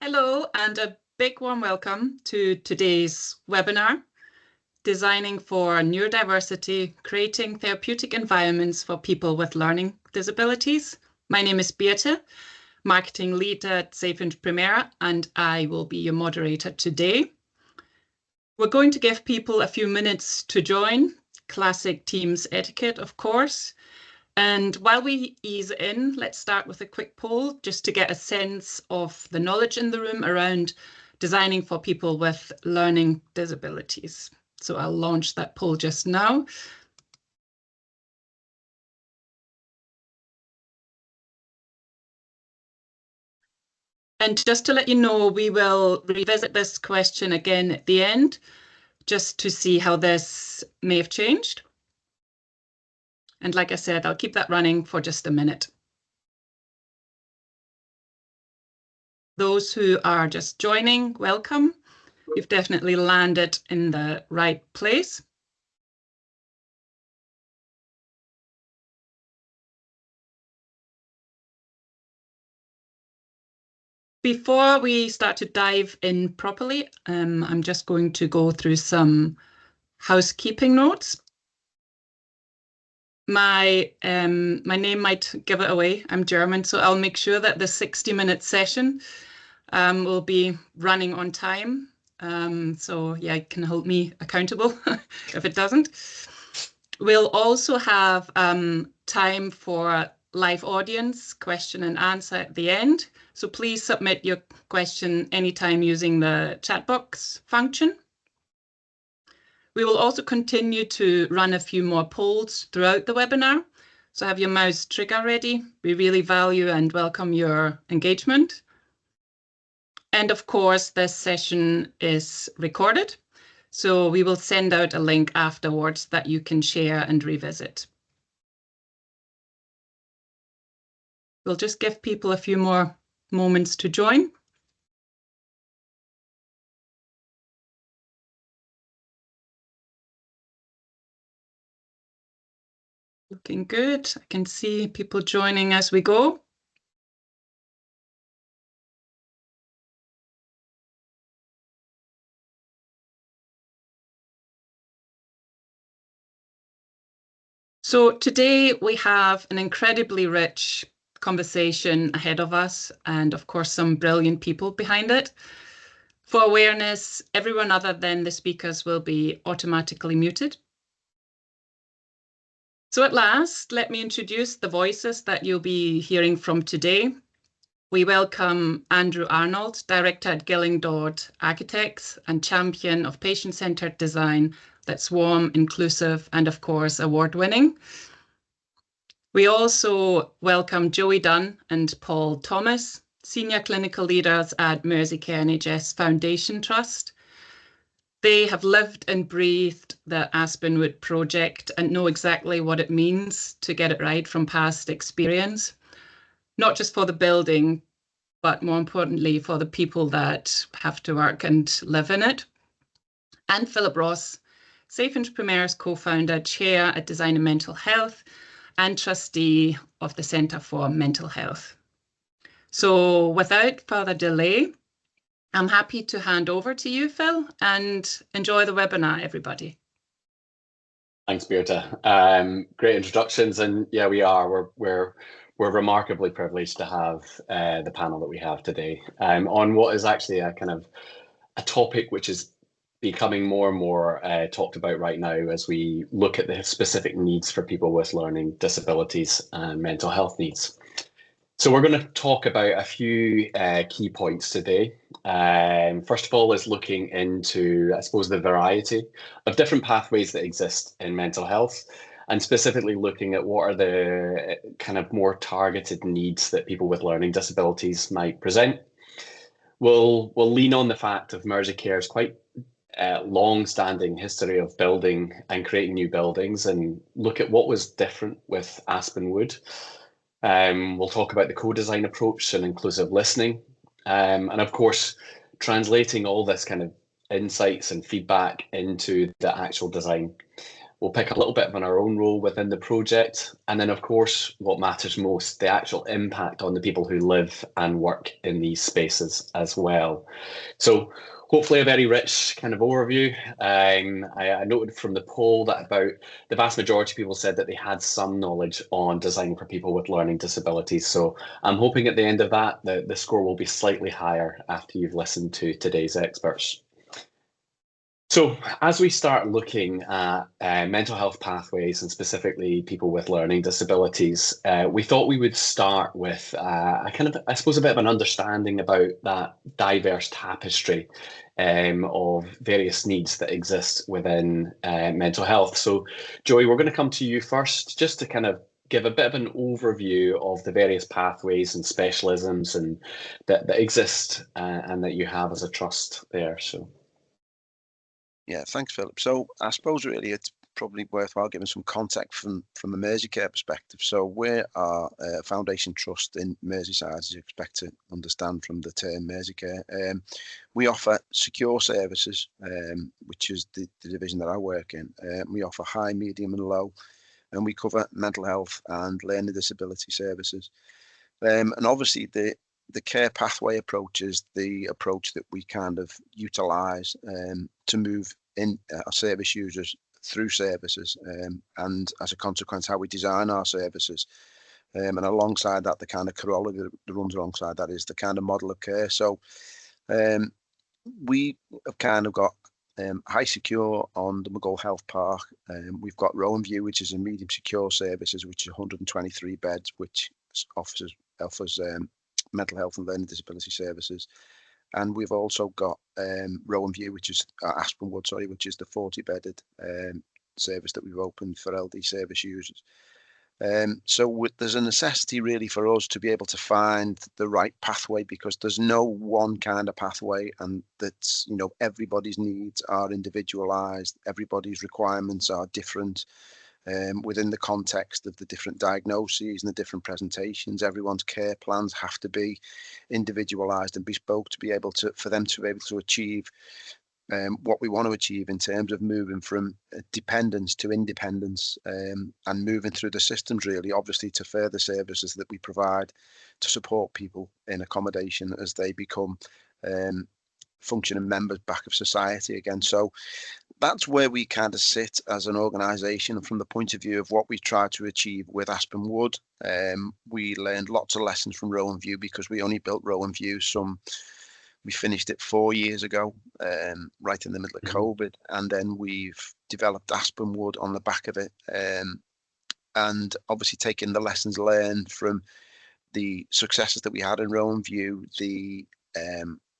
Hello, and a big warm welcome to today's webinar, Designing for Neurodiversity, Creating Therapeutic Environments for People with Learning Disabilities. My name is Beate, Marketing Lead at Safehinge Primera, and I will be your moderator today. We're going to give people a few minutes to join, classic Teams etiquette, of course. And while we ease in, let's start with a quick poll just to get a sense of the knowledge in the room around designing for people with learning disabilities. So I'll launch that poll just now. And just to let you know, we will revisit this question again at the end, just to see how this may have changed. And like I said, I'll keep that running for just a minute. Those who are just joining, welcome. You've definitely landed in the right place. Before we start to dive in properly, I'm just going to go through some housekeeping notes. My name might give it away. I'm German, so I'll make sure that the 60-minute session will be running on time. So yeah, it can hold me accountable if it doesn't. We'll also have time for live audience question and answer at the end. So please submit your question anytime using the chat box function. We will also continue to run a few more polls throughout the webinar. So have your mouse trigger ready. We really value and welcome your engagement. And of course, this session is recorded. So we will send out a link afterwards that you can share and revisit. We'll just give people a few more moments to join. Looking good. I can see people joining as we go. So today we have an incredibly rich conversation ahead of us, and of course some brilliant people behind it. For awareness, everyone other than the speakers will be automatically muted. So at last, let me introduce the voices that you'll be hearing from today. We welcome Andrew Arnold, Director at Gilling Dod Architects and champion of patient-centered design that's warm, inclusive, and of course, award-winning. We also welcome Joey Dunn and Paul Thomas, Senior Clinical Leaders at Mersey NHS Foundation Trust. They have lived and breathed the Aspenwood project and know exactly what it means to get it right from past experience, not just for the building, but more importantly, for the people that have to work and live in it. And Philip Ross, Safehinge Primera's co-founder, chair at Design and Mental Health, and trustee of the Centre for Mental Health. So without further delay, I'm happy to hand over to you, Phil, and enjoy the webinar, everybody. Thanks, Beate. Great introductions, and yeah, we're remarkably privileged to have the panel that we have today on what is actually a kind of a topic which is becoming more and more talked about right now as we look at the specific needs for people with learning disabilities and mental health needs. So we're going to talk about a few key points today. First of all is looking into, I suppose, the variety of different pathways that exist in mental health, and specifically looking at what are the kind of more targeted needs that people with learning disabilities might present. We'll lean on the fact of Mersey Care's quite long-standing history of building and creating new buildings, and look at what was different with Aspenwood. We'll talk about the co-design approach and inclusive listening, and of course, translating all this kind of insights and feedback into the actual design. We'll pick a little bit on our own role within the project. And then, of course, what matters most, the actual impact on the people who live and work in these spaces as well. So hopefully a very rich kind of overview. I noted from the poll that about the vast majority of people said that they had some knowledge on design for people with learning disabilities. So I'm hoping at the end of that, the score will be slightly higher after you've listened to today's experts. So as we start looking at mental health pathways and specifically people with learning disabilities, we thought we would start with I suppose, a bit of an understanding about that diverse tapestry of various needs that exist within mental health. So Joey, we're going to come to you first, just to kind of give a bit of an overview of the various pathways and specialisms and that exist and that you have as a trust there. So. Yeah, thanks, Philip. So I suppose really it's probably worthwhile giving some context from a Mersey Care perspective. So we are a foundation trust in Merseyside, as you expect to understand from the term Mersey Care. We offer secure services, which is the division that I work in. We offer high, medium and low, and we cover mental health and learning disability services. And obviously the care pathway approach is the approach that we kind of utilise to move in our service users through services, and as a consequence, how we design our services. And alongside that, the kind of corollary that runs alongside that is the kind of model of care. So we have kind of got high secure on the McGull Health Park. We've got Rowan View, which is a medium secure services, which is 123 beds, which offers mental health and learning disability services. And we've also got Rowan View, which is Aspenwood, sorry, which is the 40-bedded service that we've opened for LD service users. So there's a necessity really for us to be able to find the right pathway, because there's no one kind of pathway, and that's, you know, everybody's needs are individualized, everybody's requirements are different. Within the context of the different diagnoses and the different presentations, everyone's care plans have to be individualized and bespoke to be able to, for them to be able to achieve what we want to achieve in terms of moving from dependence to independence, and moving through the systems really, obviously, to further services that we provide to support people in accommodation as they become functioning members back of society again. So that's where we kind of sit as an organisation, from the point of view of what we try to achieve with Aspenwood. We learned lots of lessons from Rowan View, because we only built Rowan View we finished it 4 years ago, right in the middle of COVID, and then we've developed Aspenwood on the back of it, and obviously taking the lessons learned from the successes that we had in Rowan View, the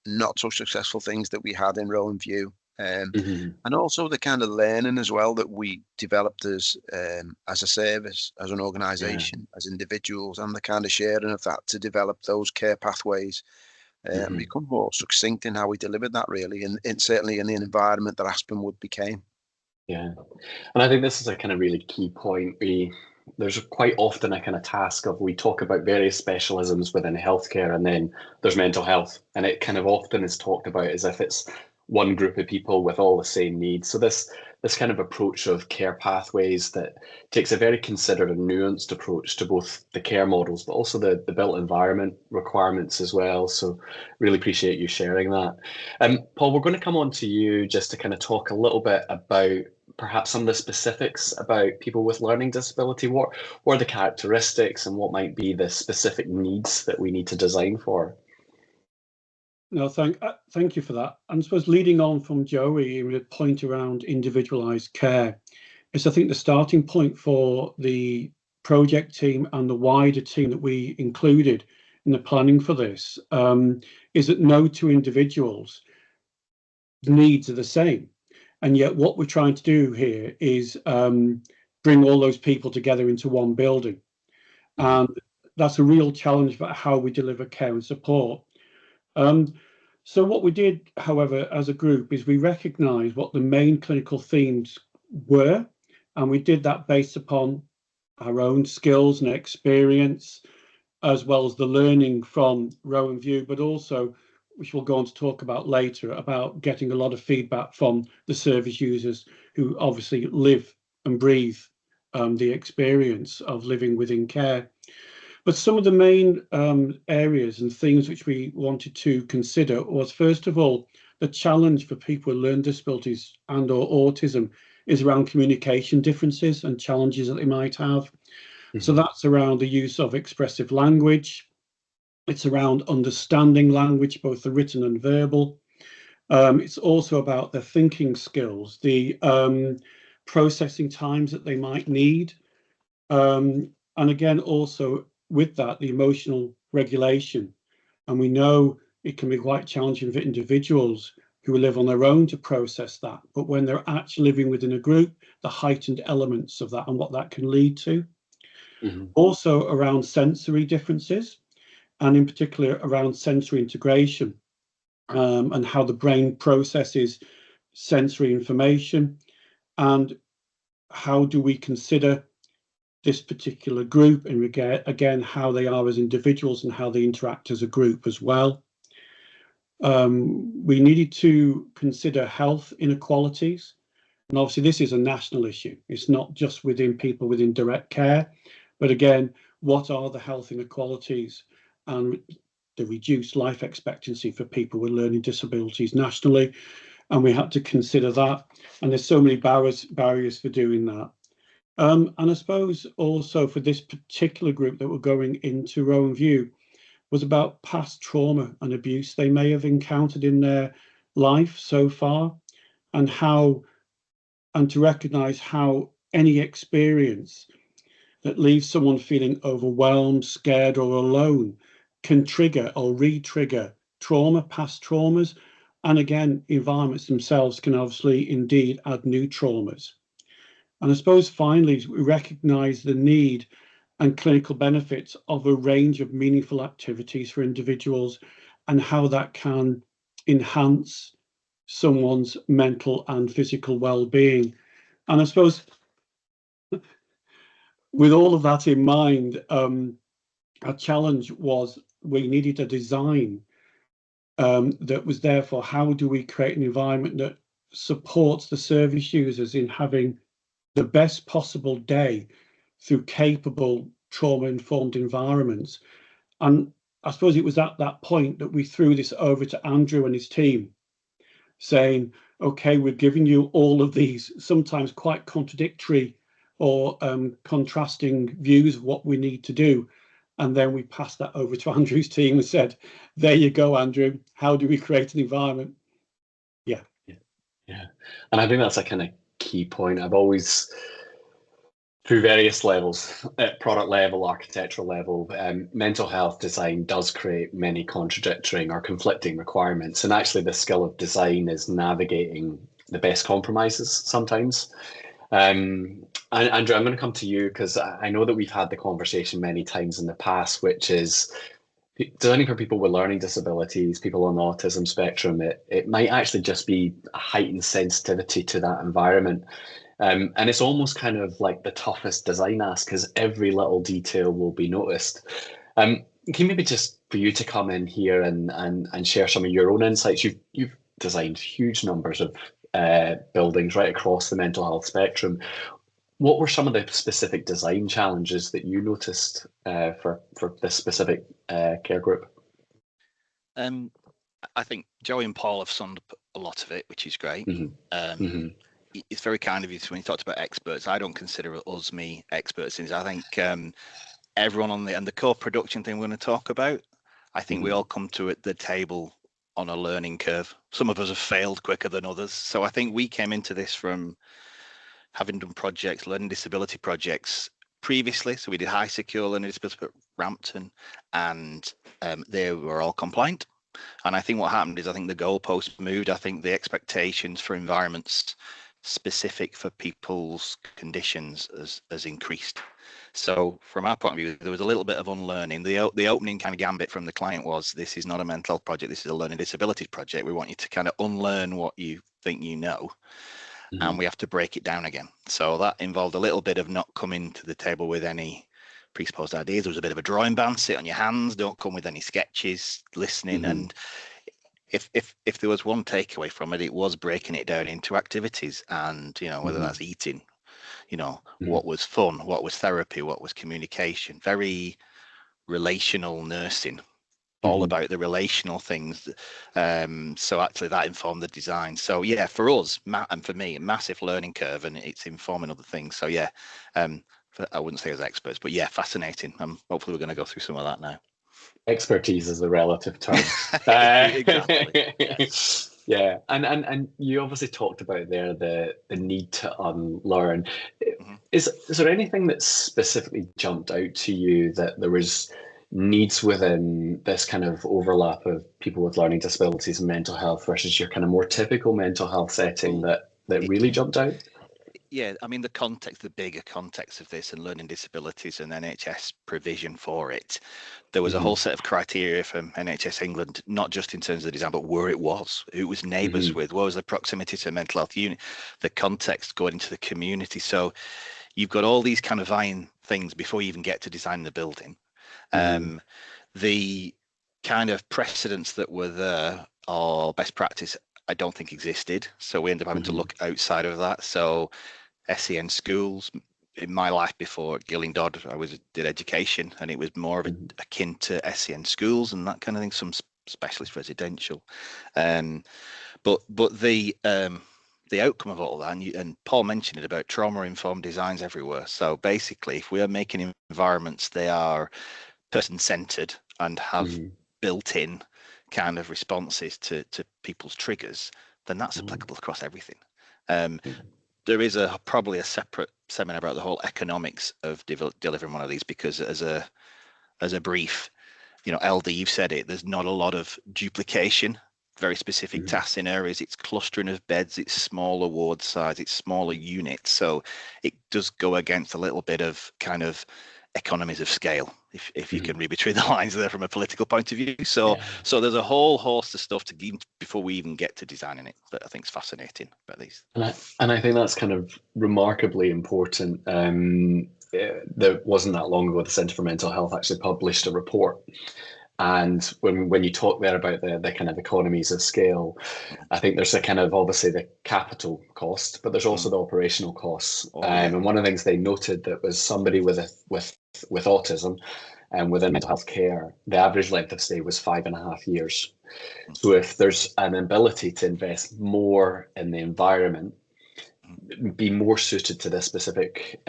not so successful things that we had in Rowan View, and also the kind of learning as well that we developed as a service, as an organisation, as individuals, and the kind of sharing of that to develop those care pathways and become more succinct in how we delivered that, really, and certainly in the environment that Aspenwood became. Yeah, and I think this is a kind of really key point. There's quite often a kind of task of, we talk about various specialisms within healthcare, and then there's mental health, and it kind of often is talked about as if it's one group of people with all the same needs. So this kind of approach of care pathways that takes a very considered and nuanced approach to both the care models, but also the built environment requirements as well. So really appreciate you sharing that. Paul, we're going to come on to you just to kind of talk a little bit about perhaps some of the specifics about people with learning disability. What are the characteristics, and what might be the specific needs that we need to design for? No, thank you for that. I suppose leading on from Joey, with a point around individualised care, is I think the starting point for the project team and the wider team that we included in the planning for this is that no two individuals' needs are the same. And yet what we're trying to do here is bring all those people together into one building. And that's a real challenge for how we deliver care and support. So what we did, however, as a group, is we recognised what the main clinical themes were, and we did that based upon our own skills and experience, as well as the learning from Rowan View, but also, which we'll go on to talk about later, about getting a lot of feedback from the service users who obviously live and breathe the experience of living within care. But some of the main areas and things which we wanted to consider was, first of all, the challenge for people with learning disabilities and or autism is around communication differences and challenges that they might have. So that's around the use of expressive language. It's around understanding language, both the written and verbal. It's also about their thinking skills, the processing times that they might need. And again, also with that, the emotional regulation. And we know it can be quite challenging for individuals who live on their own to process that. But when they're actually living within a group, the heightened elements of that and what that can lead to. Also around sensory differences, and in particular around sensory integration, and how the brain processes sensory information, and how do we consider this particular group in regard, again, how they are as individuals and how they interact as a group as well. We needed to consider health inequalities, and obviously this is a national issue. It's not just within people within direct care, but again, what are the health inequalities and the reduced life expectancy for people with learning disabilities nationally? And we had to consider that, and there's so many barriers for doing that. And I suppose also for this particular group that were going into Rowan View was about past trauma and abuse they may have encountered in their life so far, and to recognise how any experience that leaves someone feeling overwhelmed, scared or alone can trigger or re-trigger trauma, past traumas. And again, environments themselves can obviously indeed add new traumas. And I suppose finally, we recognise the need and clinical benefits of a range of meaningful activities for individuals and how that can enhance someone's mental and physical well-being. And I suppose with all of that in mind, our challenge was we needed a design that was therefore, how do we create an environment that supports the service users in having the best possible day through capable trauma-informed environments. And I suppose it was at that point that we threw this over to Andrew and his team, saying, okay, we're giving you all of these sometimes quite contradictory or contrasting views of what we need to do. And then we passed that over to Andrew's team and said, there you go, Andrew, how do we create an environment? Yeah. And I think that's a kind of key point. I've always, through various levels, at product level, architectural level, mental health design does create many contradicting or conflicting requirements. And actually the skill of design is navigating the best compromises sometimes. And Andrew, I'm going to come to you because I know that we've had the conversation many times in the past, which is designing for people with learning disabilities, people on the autism spectrum. It might actually just be a heightened sensitivity to that environment. And it's almost kind of like the toughest design ask because every little detail will be noticed. Can you maybe just for you to come in here and share some of your own insights? You've designed huge numbers of buildings right across the mental health spectrum. What were some of the specific design challenges that you noticed for this specific care group? I think Joey and Paul have summed up a lot of it, which is great. It's very kind of you when you talked about experts. I don't consider us, me, experts in this. I think everyone on the core production thing we're going to talk about, I think we all come to the table on a learning curve. Some of us have failed quicker than others. So I think we came into this from having done projects, learning disability projects previously. So we did high secure learning disability at Rampton, and they were all compliant. And I think what happened is I think the goalposts moved. I think the expectations for environments specific for people's conditions has increased. So from our point of view, there was a little bit of unlearning. The opening kind of gambit from the client was, this is not a mental health project, this is a learning disabilities project. We want you to kind of unlearn what you think you know. And we have to break it down again. So that involved a little bit of not coming to the table with any presupposed ideas. There was a bit of a drawing band, sit on your hands, don't come with any sketches, listening. And if there was one takeaway from it, it was breaking it down into activities. And, you know, whether that's eating, you know, what was fun, what was therapy, what was communication, very relational nursing, all about the relational things. So actually that informed the design. So yeah, for us, and for me, a massive learning curve, and it's informing other things. So yeah, I wouldn't say as experts, but yeah, fascinating. Hopefully we're going to go through some of that now. Expertise is a relative term. Exactly. Yeah, and you obviously talked about there the need to unlearn. Is there anything that specifically jumped out to you that there was needs within this kind of overlap of people with learning disabilities and mental health versus your kind of more typical mental health setting that really jumped out? Yeah, I mean, the bigger context of this and learning disabilities and NHS provision for it, there was a whole set of criteria from NHS England, not just in terms of the design, but where it was, who it was neighbours with, what was the proximity to a mental health unit, the context going into the community. So you've got all these kind of vying things before you even get to design the building. The kind of precedents that were there or best practice, I don't think existed. So we ended up having to look outside of that. So SEN schools, in my life before at Gilling Dod, did education, and it was more of akin to SEN schools and that kind of thing, some specialist residential. But the outcome of all that, and Paul mentioned it about trauma-informed designs everywhere. So basically, if we are making environments, they are person-centered and have built-in kind of responses to people's triggers, then that's applicable across everything. There is probably a separate seminar about the whole economics of delivering one of these, because as a brief, you know, LD, you've said it, there's not a lot of duplication, very specific tasks in areas. It's clustering of beds, it's smaller ward size, it's smaller units. So it does go against a little bit of kind of economies of scale, if you can read between the lines there from a political point of view. So there's a whole host of stuff to give before we even get to designing it that I think is fascinating about these. And I think that's kind of remarkably important. There wasn't that long ago, the Centre for Mental Health actually published a report. And when you talk there about the kind of economies of scale, I think there's a kind of obviously the capital cost, but there's also the operational costs. And one of the things they noted that was somebody with autism and within mental health care, the average length of stay was 5.5 years. So if there's an ability to invest more in the environment, be more suited to this specific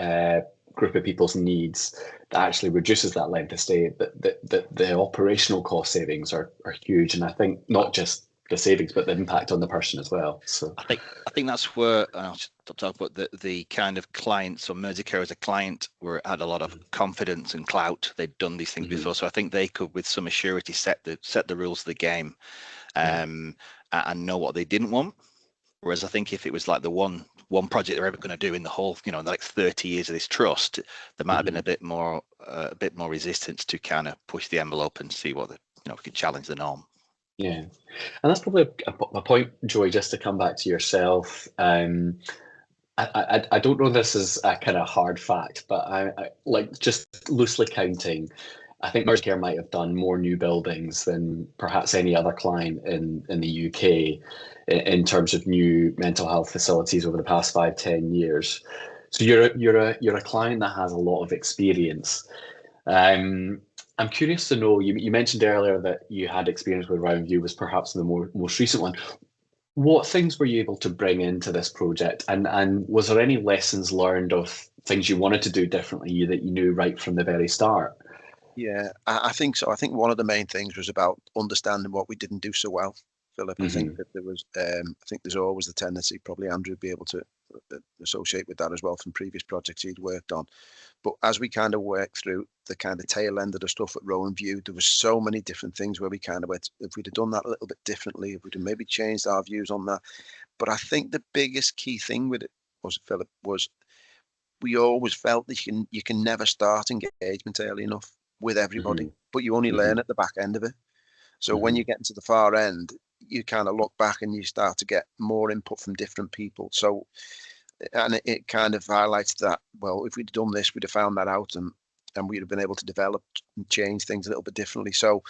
group of people's needs, that actually reduces that length of stay, the operational cost savings are huge. And I think not just the savings, but the impact on the person as well. So I think that's where I'll talk about the kind of clients, or Mersey Care as a client, had a lot of confidence and clout. They'd done these things before, so I think they could, with some assurity, set the rules of the game, and know what they didn't want. Whereas I think if it was like the one project they're ever going to do in the whole, you know, the next 30 years of this trust, there might have been a bit more resistance to kind of push the envelope and see what we could challenge the norm. Yeah, and that's probably a point, Joey, just to come back to yourself. I don't know this is a kind of hard fact, but I like just loosely counting, I think Mersey Care might have done more new buildings than perhaps any other client in the UK in terms of new mental health facilities over the past 5-10 years. So you're a client that has a lot of experience. I'm curious to know, you mentioned earlier that you had experience with Roundview was perhaps the most recent one. What things were you able to bring into this project? And was there any lessons learned of things you wanted to do differently that you knew right from the very start? Yeah, I think so. I think one of the main things was about understanding what we didn't do so well, Philip. I think that there was, I think there's always the tendency, probably Andrew would be able to associate with that as well from previous projects he'd worked on. But as we kind of worked through the kind of tail end of the stuff at Rowanview, there was so many different things where we kind of went, if we'd have done that a little bit differently, if we'd have maybe changed our views on that. But I think the biggest key thing with it was, Philip, was we always felt that you can never start engagement early enough with everybody, but you only learn at the back end of it. So when you get into the far end, you kind of look back and you start to get more input from different people. So, and it kind of highlights that, well, if we'd done this, we'd have found that out. And we'd have been able to develop and change things a little bit differently. So,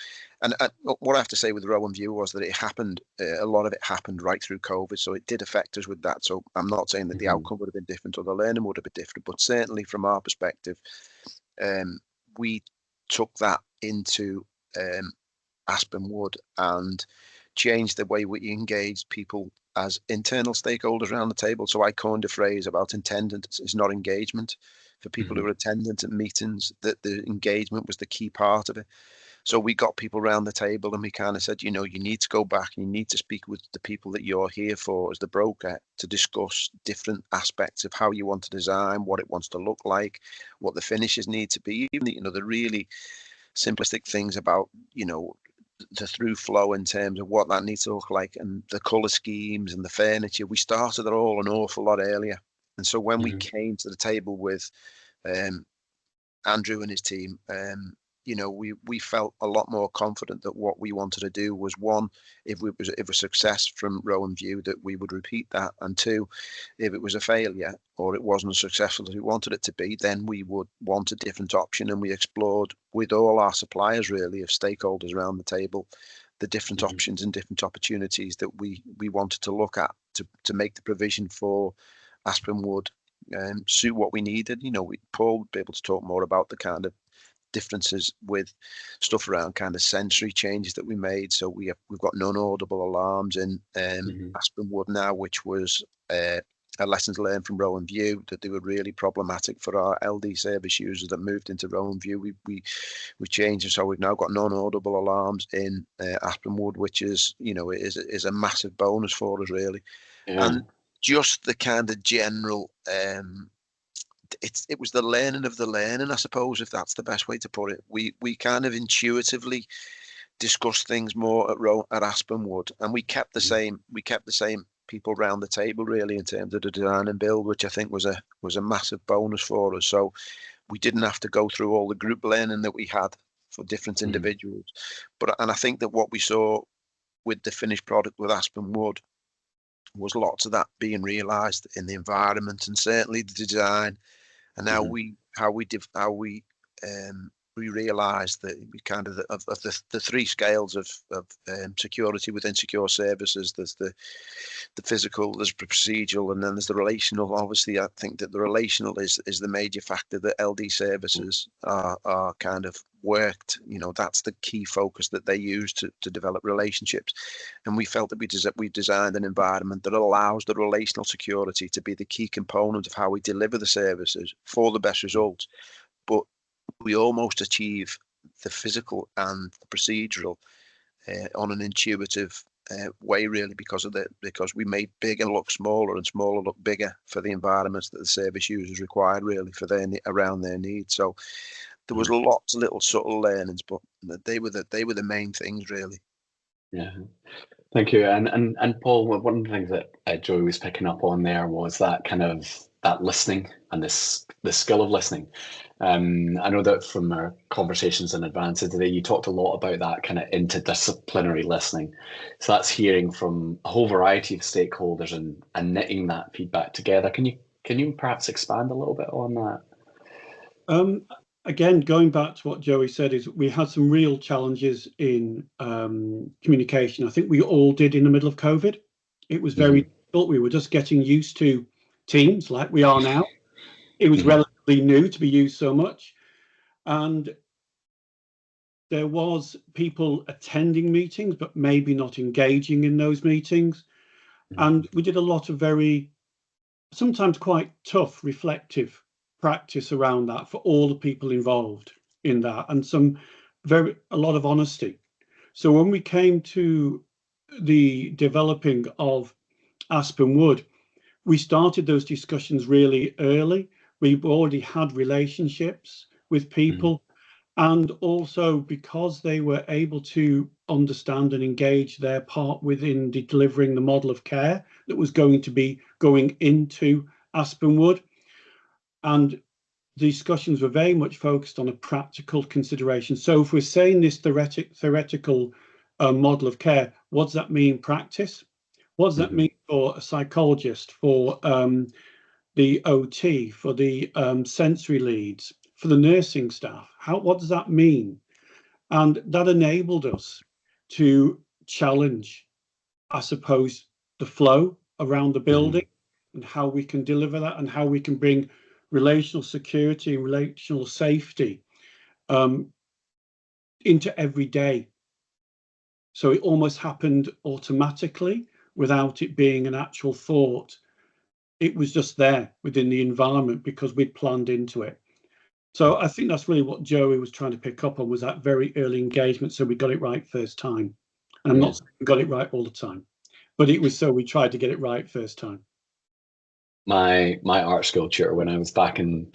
and what I have to say with Rowan View was that it happened, a lot of it happened right through COVID, so it did affect us with that. So I'm not saying that the outcome would have been different or the learning would have been different, but certainly from our perspective, we took that into Aspen Wood and changed the way we engage people as internal stakeholders around the table. So I coined a phrase about attendance is not engagement. For people who are attendant at meetings, that the engagement was the key part of it. So we got people around the table and we kind of said, you know, you need to go back and you need to speak with the people that you're here for as the broker to discuss different aspects of how you want to design, what it wants to look like, what the finishes need to be, even, you know, the really simplistic things about, you know, the through flow in terms of what that needs to look like and the color schemes and the furniture. We started it all an awful lot earlier. And so when we came to the table with Andrew and his team, you know, we felt a lot more confident that what we wanted to do was, one, if it was a success from Rowan View, that we would repeat that, and two, if it was a failure or it wasn't as successful as we wanted it to be, then we would want a different option. And we explored with all our suppliers, really, of stakeholders around the table, the different options and different opportunities that we wanted to look at to make the provision for Aspen Wood suit what we needed. You know, Paul would be able to talk more about the kind of differences with stuff around kind of sensory changes that we made. So we've got non-audible alarms in Aspen Wood now, which was a lessons learned from Rowan View, that they were really problematic for our LD service users that moved into Rowan View. We changed it, so we've now got non-audible alarms in Aspen Wood, which is, you know, is a massive bonus for us, really. And just the kind of general it was the learning of the learning, I suppose, if that's the best way to put it. We kind of intuitively discussed things more at Aspen Wood, and we kept the same people around the table, really, in terms of the design and build, which I think was a massive bonus for us. So we didn't have to go through all the group learning that we had for different individuals. And I think that what we saw with the finished product with Aspen Wood was lots of that being realised in the environment and certainly the design, and how we realised that we kind of the three scales of security within secure services. There's the physical, there's procedural, and then there's the relational. Obviously, I think that the relational is the major factor that LD services are kind of worked. You know, that's the key focus that they use to develop relationships. And we felt that we designed an environment that allows the relational security to be the key component of how we deliver the services for the best results. But we almost achieve the physical and the procedural on an intuitive way, really, because we made bigger look smaller and smaller look bigger for the environments that the service users required, really, for around their needs. So there was lots of little subtle learnings, but they were the main things, really. Yeah, thank you. And Paul, one of the things that Joey was picking up on there was that kind of that listening and the skill of listening. I know that from our conversations in advance of today, you talked a lot about that kind of interdisciplinary listening. So that's hearing from a whole variety of stakeholders and knitting that feedback together. Can you perhaps expand a little bit on that? Again, going back to what Joey said, is we had some real challenges in communication. I think we all did in the middle of COVID. It was very difficult. We were just getting used to Teams like we are now. It was relatively new to be used so much. And there was people attending meetings, but maybe not engaging in those meetings. And we did a lot of very, sometimes quite tough, reflective practice around that for all the people involved in that, and a lot of honesty. So when we came to the developing of Aspen Wood, we started those discussions really early. We've already had relationships with people, and also because they were able to understand and engage their part within delivering the model of care that was going to be going into Aspen Wood. And the discussions were very much focused on a practical consideration. So if we're saying this theoretical model of care, what does that mean in practice? What does that mean for a psychologist, for the OT, for the sensory leads, for the nursing staff. What does that mean? And that enabled us to challenge, I suppose, the flow around the building and how we can deliver that and how we can bring relational security and relational safety into every day. So it almost happened automatically without it being an actual thought. It was just there within the environment because we'd planned into it. So I think that's really what Joey was trying to pick up on, was that very early engagement. So we got it right first time. And I'm not saying we got it right all the time, but it was so we tried to get it right first time. My art school tutor, when I was back in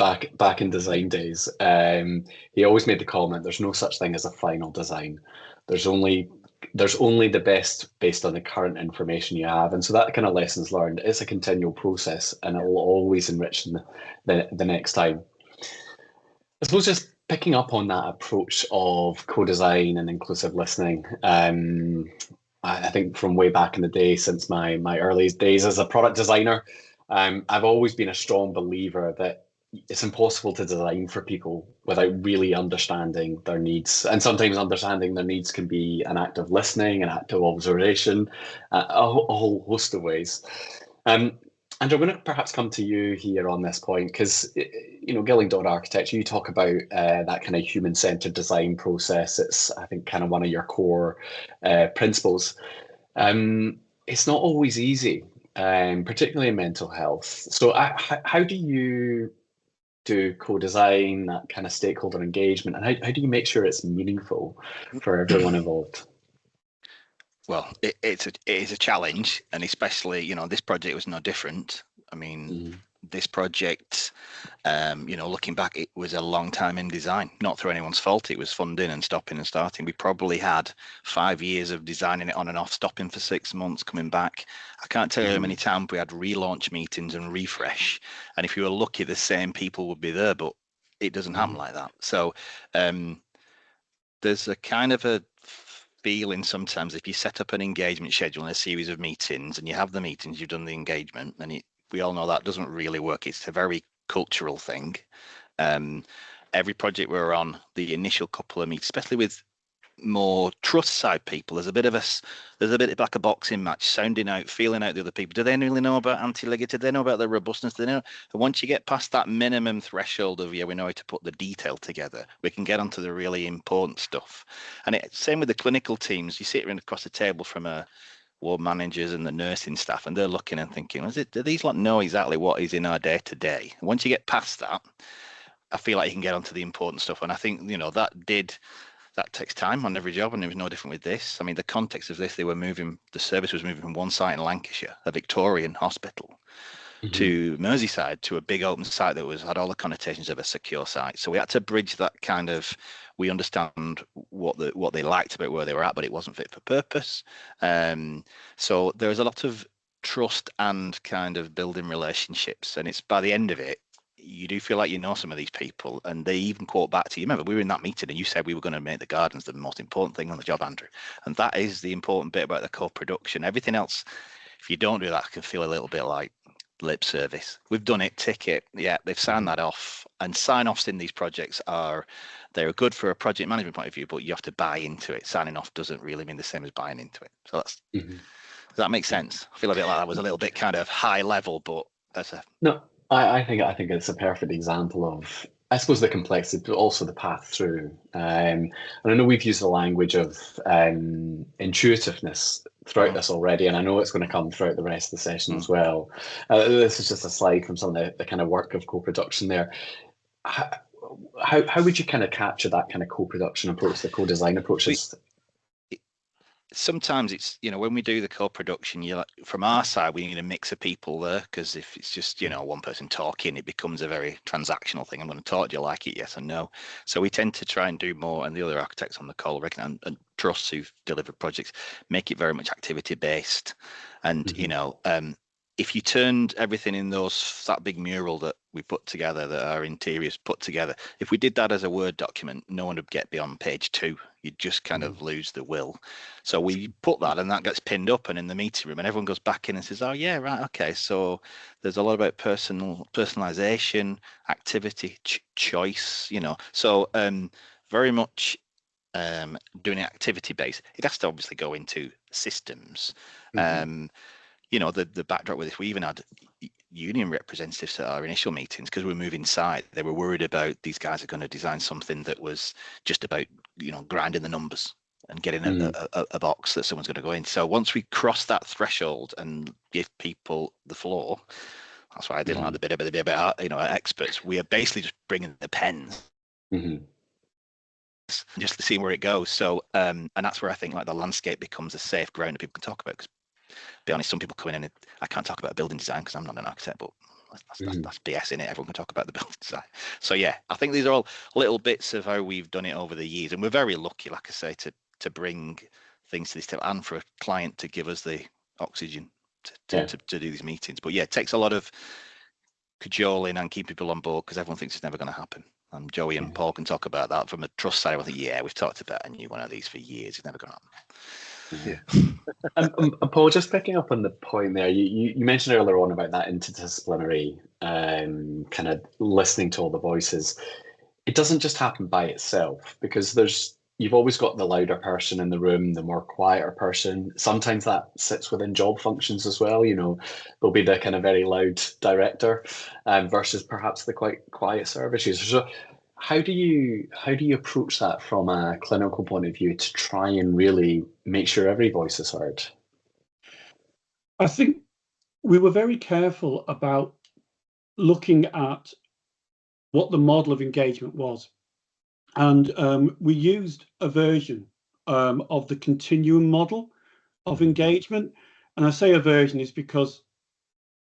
design days, he always made the comment, there's no such thing as a final design. There's only the best based on the current information you have. And so that kind of lessons learned, it's a continual process, and it will always enrich the next time. I suppose just picking up on that approach of co-design and inclusive listening, I think from way back in the day, since my early days as a product designer, I've always been a strong believer that it's impossible to design for people without really understanding their needs. And sometimes understanding their needs can be an act of listening, an act of observation, a whole host of ways. And I'm going to perhaps come to you here on this point, because, you know, Gilling Dod Architects, you talk about that kind of human-centered design process. It's, I think, kind of one of your core principles. It's not always easy, particularly in mental health. So how do you do co-design, that kind of stakeholder engagement, and how do you make sure it's meaningful for everyone involved? Well, it is a challenge, and especially, you know, this project was no different. I mean, this project, you know, looking back, it was a long time in design, not through anyone's fault. It was funding and stopping and starting. We probably had 5 years of designing it on and off, stopping for 6 months, coming back. I can't tell you how many times we had relaunch meetings and refresh. And if you were lucky, the same people would be there, but it doesn't happen like that. So there's a kind of a feeling sometimes if you set up an engagement schedule and a series of meetings, and you have the meetings, you've done the engagement, and we all know that doesn't really work. It's a very cultural thing. Every project we're on, the initial couple of meetings, especially with more trust side people, there's a bit of like a boxing match, sounding out, feeling out the other people. Do they really know about anti-ligature? Do they know about the robustness? Do they know? And once you get past that minimum threshold of, yeah, we know how to put the detail together, we can get onto the really important stuff. And same with the clinical teams. You sit across the table from ward managers and the nursing staff, and they're looking and thinking, do these lot know exactly what is in our day to day? Once you get past that, I feel like you can get onto the important stuff. And I think, you know, that takes time on every job, and it was no different with this. I mean, the context of this, the service was moving from one site in Lancashire, a Victorian hospital, to Merseyside, to a big open site that had all the connotations of a secure site. So we had to bridge that kind of, we understand what they liked about where they were at, but it wasn't fit for purpose. So there's a lot of trust and kind of building relationships, and it's by the end of it, you do feel like you know some of these people, and they even quote back to you. Remember, we were in that meeting and you said we were going to make the gardens the most important thing on the job, Andrew. And that is the important bit about the co-production. Everything else, if you don't do that, can feel a little bit like lip service. We've done it, tick it. Yeah, they've signed that off. And sign-offs in these projects they're good for a project management point of view, but you have to buy into it. Signing off doesn't really mean the same as buying into it. So that's, does that make sense? I feel a bit like that was a little bit kind of high level, but that's No. I think it's a perfect example of, I suppose, the complexity, but also the path through. And I know we've used the language of intuitiveness throughout this already, and I know it's going to come throughout the rest of the session as well. This is just a slide from some of the kind of work of co-production there. How would you kind of capture that kind of co-production approach, the co-design approaches? Sometimes it's, you know, when we do the co-production, from our side, we need a mix of people there, because if it's just, you know, one person talking, it becomes a very transactional thing. I'm going to talk, do you like it? Yes or no? So we tend to try and do more, and the other architects on the call and trusts who've delivered projects make it very much activity based. And you know, if you turned everything in that big mural that we put together, that our interiors put together, if we did that as a Word document, no one would get beyond page 2. You'd just kind of lose the will. So we put that, and that gets pinned up and in the meeting room, and everyone goes back in and says, oh yeah, right, okay. So there's a lot about personalization, activity, choice, so very much doing it activity based. It has to obviously go into systems. The backdrop with this, we even had union representatives at our initial meetings because we were moving site. They were worried about these guys are going to design something that was just about grinding the numbers and getting a box that someone's going to go in. So once we cross that threshold and give people the floor, that's why I didn't like the bit about experts. We are basically just bringing the pens. Just to see where it goes. So and that's where I think like the landscape becomes a safe ground that people can talk about. Because to be honest, some people come in and I can't talk about building design because I'm not an architect, but that's BS in it. Everyone can talk about the building design. So yeah, I think these are all little bits of how we've done it over the years, and we're very lucky, like I say, to bring things to this table and for a client to give us the oxygen to do these meetings. But yeah, it takes a lot of cajoling and keep people on board because everyone thinks it's never going to happen. And Joey and Paul can talk about that from a trust side. I think, we've talked about a new one of these for years. It's never going to happen. And Paul, just picking up on the point there, you mentioned earlier on about that interdisciplinary kind of listening to all the voices. It doesn't just happen by itself because you've always got the louder person in the room, the more quieter person. Sometimes that sits within job functions as well. There'll be the kind of very loud director versus perhaps the quite quiet service user. So how do you approach that from a clinical point of view to try and really make sure every voice is heard? I think we were very careful about looking at what the model of engagement was. And we used a version of the continuum model of engagement. And I say a version is because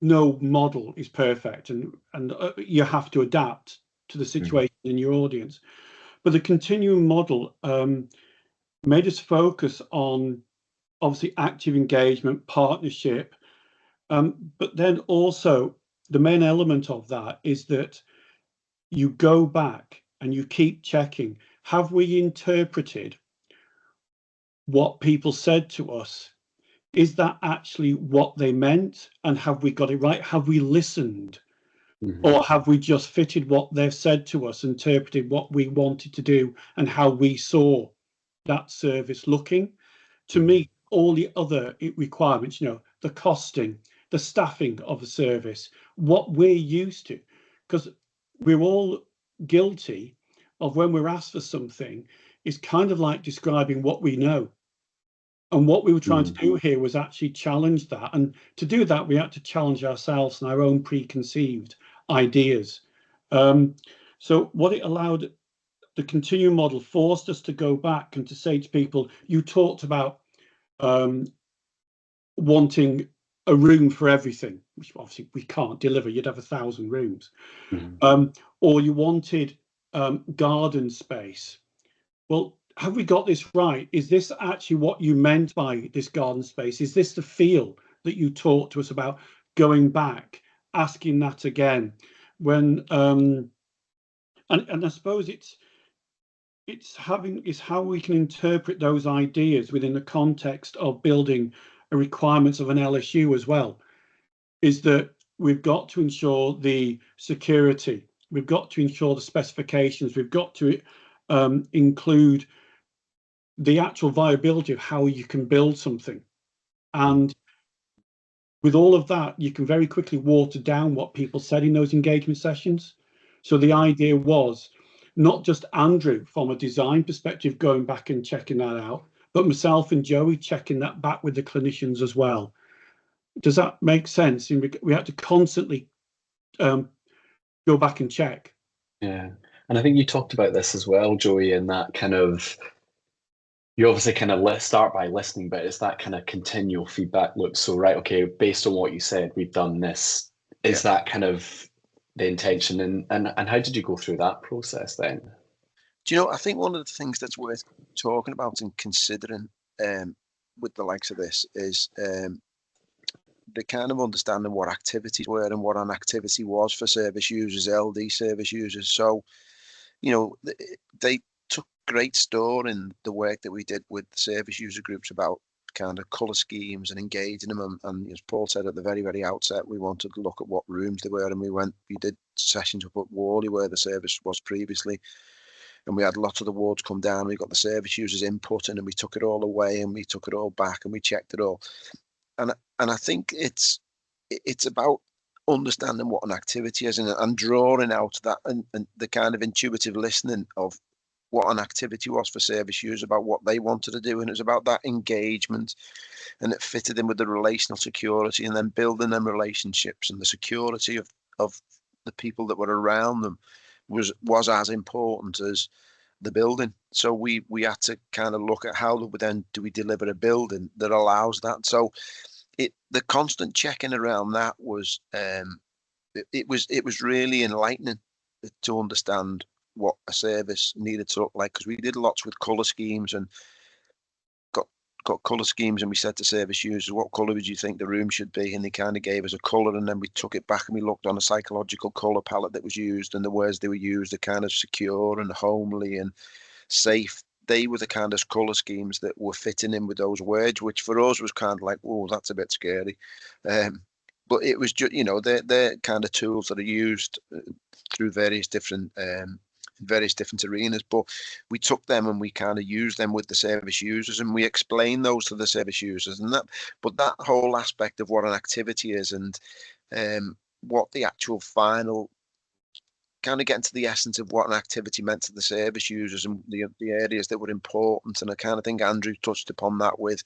no model is perfect and you have to adapt to the situation in your audience. But the continuum model made us focus on obviously active engagement, partnership, but then also the main element of that is that you go back and you keep checking, have we interpreted what people said to us? Is that actually what they meant? And have we got it right? Have we listened? Or have we just fitted what they've said to us, interpreted what we wanted to do and how we saw that service looking to meet all the other requirements, the costing, the staffing of a service, what we're used to, because we're all guilty of when we're asked for something is kind of like describing what we know. And what we were trying to do here was actually challenge that. And to do that, we had to challenge ourselves and our own preconceived ideas. So what it allowed, the continuum model forced us to go back and to say to people, you talked about wanting a room for everything, which obviously we can't deliver. You'd have 1,000 rooms. Or you wanted garden space. Well, have we got this right? Is this actually what you meant by this garden space? Is this the feel that you talked to us about? Going back, asking that again, when and I suppose it's how we can interpret those ideas within the context of building the requirements of an LSU as well. Is that we've got to ensure the security, we've got to ensure the specifications, we've got to include the actual viability of how you can build something. And with all of that, you can very quickly water down what people said in those engagement sessions. So the idea was not just Andrew from a design perspective going back and checking that out, but myself and Joey checking that back with the clinicians as well. Does that make sense? We had to constantly go back and check. Yeah, and I think you talked about this as well, Joey, in that kind of, you obviously kind of start by listening, but it's that kind of continual feedback loop. So, right, okay, based on what you said, we've done this. Is that kind of the intention? And how did you go through that process then? Do you know, I think one of the things that's worth talking about and considering with the likes of this is the kind of understanding what activities were and what an activity was for service users, LD service users. So, they took great store in the work that we did with service user groups about kind of colour schemes and engaging them. And as Paul said at the very outset, we wanted to look at what rooms they were, and we did sessions up at Worley where the service was previously, and we had lots of the wards come down. We got the service users input in, and we took it all away, and we took it all back, and we checked it all. And I think it's about understanding what an activity is, and drawing out that and the kind of intuitive listening of what an activity was for service users, about what they wanted to do, and it was about that engagement, and it fitted in with the relational security, and then building them relationships, and the security of the people that were around them was as important as the building. So we had to kind of look at how do we deliver a building that allows that. So the constant checking around that was it was really enlightening to understand what a service needed to look like, because we did lots with colour schemes and got colour schemes, and we said to service users, what colour would you think the room should be? And they kind of gave us a colour, and then we took it back and we looked on a psychological colour palette that was used, and the words they were used are kind of secure and homely and safe. They were the kind of colour schemes that were fitting in with those words, which for us was kind of like, oh, that's a bit scary. But it was just, they're kind of tools that are used through various different arenas, but we took them and we kind of used them with the service users, and we explained those to the service users, but that whole aspect of what an activity is, and what the actual final kind of getting to the essence of what an activity meant to the service users, and the areas that were important. And I kind of think Andrew touched upon that with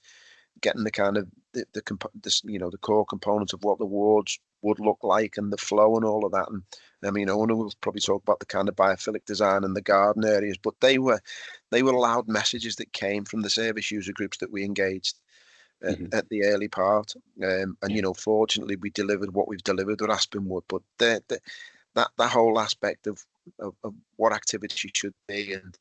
getting the kind of the core components of what the wards would look like, and the flow and all of that. And I mean, Ona will probably talk about the kind of biophilic design and the garden areas, but they were loud messages that came from the service user groups that we engaged at the early part. And fortunately we delivered what we've delivered with Aspenwood, but that whole aspect of what activity should be, and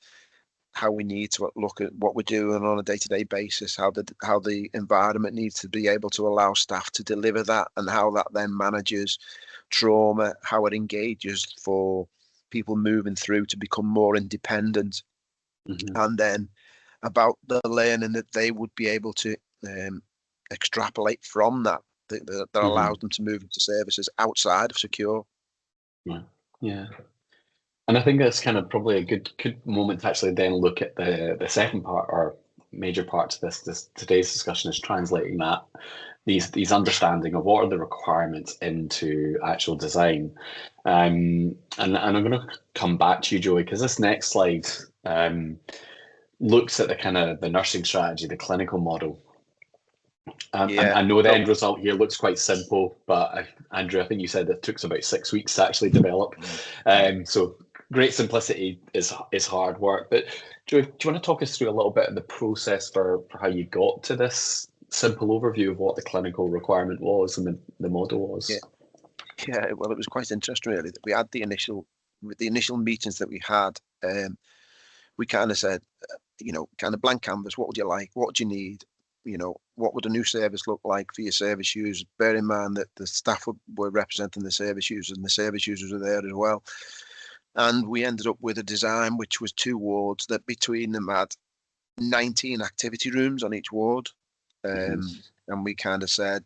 how we need to look at what we're doing on a day-to-day basis, how the environment needs to be able to allow staff to deliver that, and how that then manages trauma, how it engages for people moving through to become more independent, and then about the learning that they would be able to extrapolate from that allows them to move into services outside of secure. Yeah. And I think that's kind of probably a good moment to actually then look at the second part, or major part to this today's discussion, is translating these understanding of what are the requirements into actual design. And I'm going to come back to you, Joey, because this next slide looks at the kind of the nursing strategy, the clinical model. I know the end result here looks quite simple, but Andrew, I think you said it took us about 6 weeks to actually develop. So great simplicity is hard work. But Joey, do you want to talk us through a little bit of the process for how you got to this simple overview of what the clinical requirement was and the model was? Yeah, well, it was quite interesting really that we had the initial meetings that we had. We kind of said, kind of blank canvas. What would you like? What do you need? What would a new service look like for your service users? Bear in mind that the staff were representing the service users, and the service users were there as well. And we ended up with a design which was 2 wards that between them had 19 activity rooms on each ward. And we kind of said,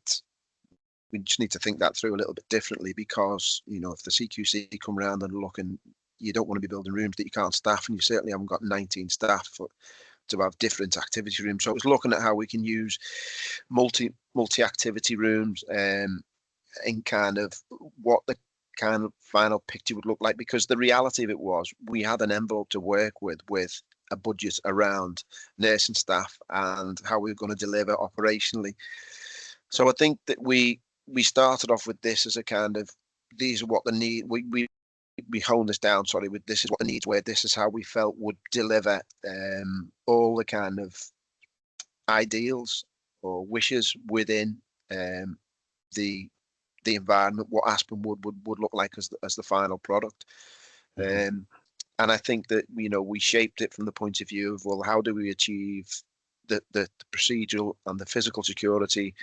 we just need to think that through a little bit differently, because, if the CQC come around and look, and you don't want to be building rooms that you can't staff, and you certainly haven't got 19 staff to have different activity rooms. So it was looking at how we can use multi-activity rooms, and kind of what the kind of final picture would look like, because the reality of it was we had an envelope to work with a budget around nursing staff and how we were going to deliver operationally. So I think that we started off with this as a kind of, these are what the need, we honed this down, with this is what the needs were, this is how we felt would deliver all the kind of ideals or wishes within the environment, what Aspenwood would look like as the final product. And I think that we shaped it from the point of view of, well, how do we achieve the procedural and the physical security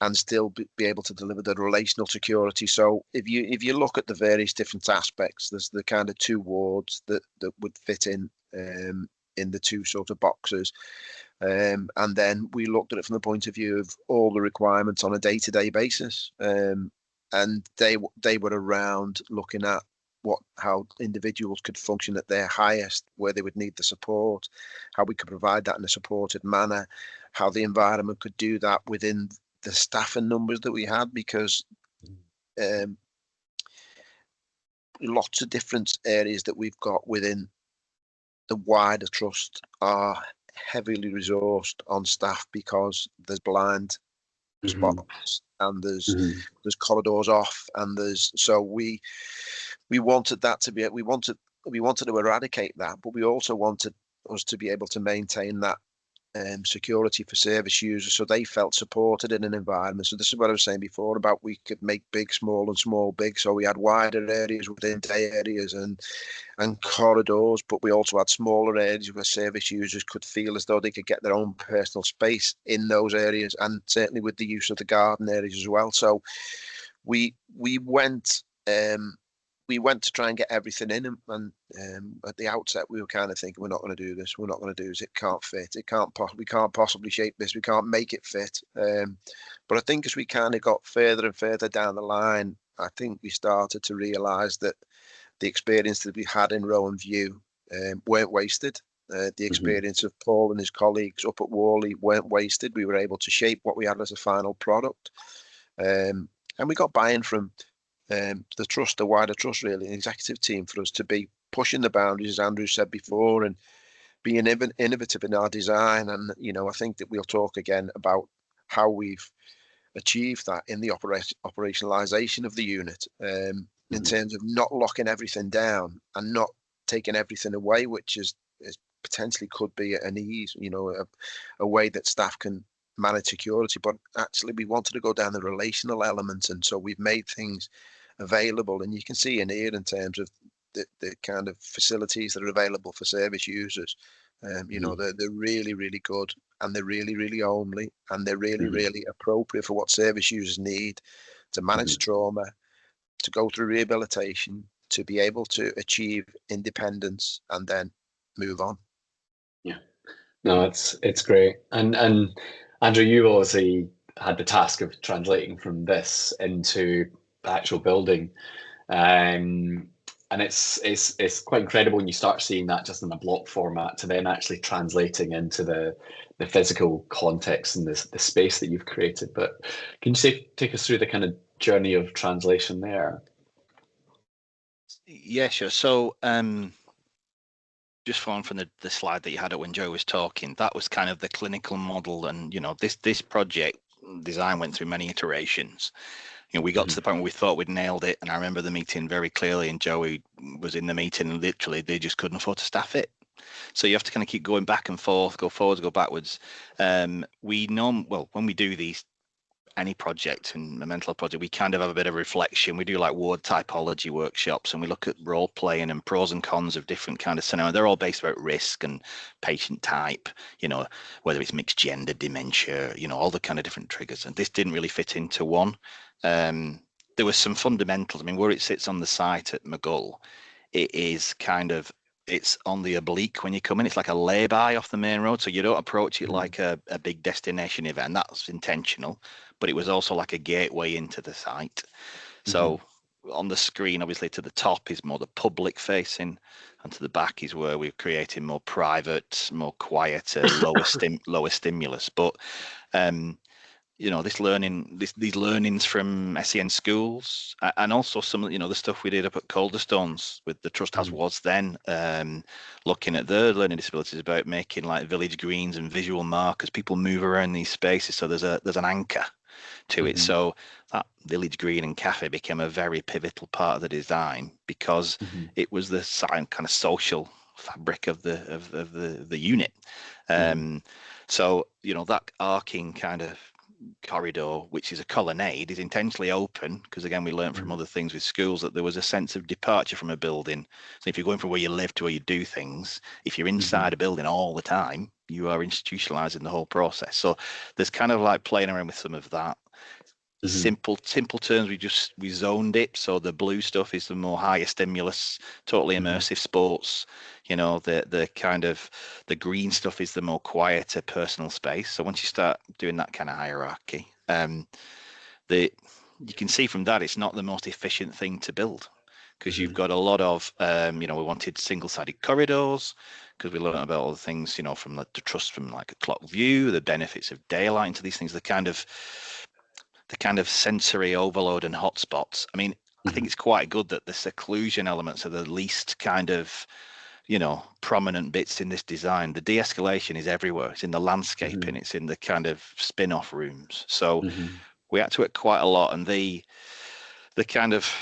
and still be able to deliver the relational security? So if you look at the various different aspects, there's the kind of 2 wards that would fit in the 2 sort of boxes. And then we looked at it from the point of view of all the requirements on a day-to-day basis. And they were around looking at how individuals could function at their highest, where they would need the support, how we could provide that in a supported manner, how the environment could do that within the staffing numbers that we had, because lots of different areas that we've got within the wider trust are heavily resourced on staff, because there's blind spots and there's corridors off, and we wanted that to be, we wanted to eradicate that, but we also wanted us to be able to maintain that security for service users, so they felt supported in an environment. So this is what I was saying before about we could make big small and small big. So we had wider areas within day areas and corridors, but we also had smaller areas where service users could feel as though they could get their own personal space in those areas, and certainly with the use of the garden areas as well. So we went to try and get everything in, and at the outset we were kind of thinking, we're not going to do this, it can't fit, we can't possibly shape this, we can't make it fit. But I think as we kind of got further and further down the line, I think we started to realise that the experience that we had in Rowan View weren't wasted. The experience of Paul and his colleagues up at Worley weren't wasted. We were able to shape what we had as a final product, and we got buy-in from the trust, the wider trust, really, the executive team, for us to be pushing the boundaries, as Andrew said before, and being innovative in our design. And I think that we'll talk again about how we've achieved that in the operationalization of the unit, in terms of not locking everything down and not taking everything away, which is potentially could be an ease, a way that staff can manage security. But actually we wanted to go down the relational elements, and so we've made things available, and you can see in here in terms of the kind of facilities that are available for service users. They're really, really good, and they're really, really homely, and they're really, really appropriate for what service users need to manage trauma, to go through rehabilitation, to be able to achieve independence and then move on. Yeah, no, it's great. And Andrew, you obviously had the task of translating from this into the actual building, and it's quite incredible when you start seeing that just in a block format to then actually translating into the physical context and the space that you've created. But can you take us through the kind of journey of translation there? Yeah, sure. So just following from the slide that you had up when Joe was talking, that was kind of the clinical model. And this project design went through many iterations. We got to the point where we thought we'd nailed it, and I remember the meeting very clearly, and Joey was in the meeting, and literally they just couldn't afford to staff it. So you have to kind of keep going back and forth, go forwards, go backwards. When we do any project and a mental project, we kind of have a bit of reflection. We do like ward typology workshops, and we look at role playing and pros and cons of different kind of scenarios. They're all based about risk and patient type, whether it's mixed gender, dementia, all the kind of different triggers. And this didn't really fit into one. There was some fundamentals. I mean, where it sits on the site at McGull, it's on the oblique when you come in. It's like a lay-by off the main road, so you don't approach it like a big destination event. That's intentional, but it was also like a gateway into the site. So on the screen, obviously, to the top is more the public facing, and to the back is where we're creating more private, more quieter, lower stimulus. But these learnings from SEN schools, and also some of the stuff we did up at Calderstones with the Trust as was then, looking at their learning disabilities, about making like village greens and visual markers. People move around these spaces, so there's an anchor to it. So that village green and cafe became a very pivotal part of the design, because it was the kind of social fabric of the unit. So that arcing kind of corridor, which is a colonnade, is intentionally open, because again we learned from other things with schools that there was a sense of departure from a building. So if you're going from where you live to where you do things, if you're inside a building all the time, you are institutionalizing the whole process. So there's kind of like playing around with some of that. simple terms, we zoned it. So the blue stuff is the more higher stimulus, totally immersive sports. You know, the kind of the green stuff is the more quieter personal space. So once you start doing that kind of hierarchy, you can see from that it's not the most efficient thing to build, because you've got a lot of we wanted single-sided corridors because we learned about all the things, from the trust from like a clock view, the benefits of daylight into these things, the kind of sensory overload and hotspots. I mean, I think it's quite good that the seclusion elements are the least kind of prominent bits in this design. The de-escalation is everywhere. It's in the landscaping, it's in the kind of spin-off rooms. So we had to work quite a lot, and the kind of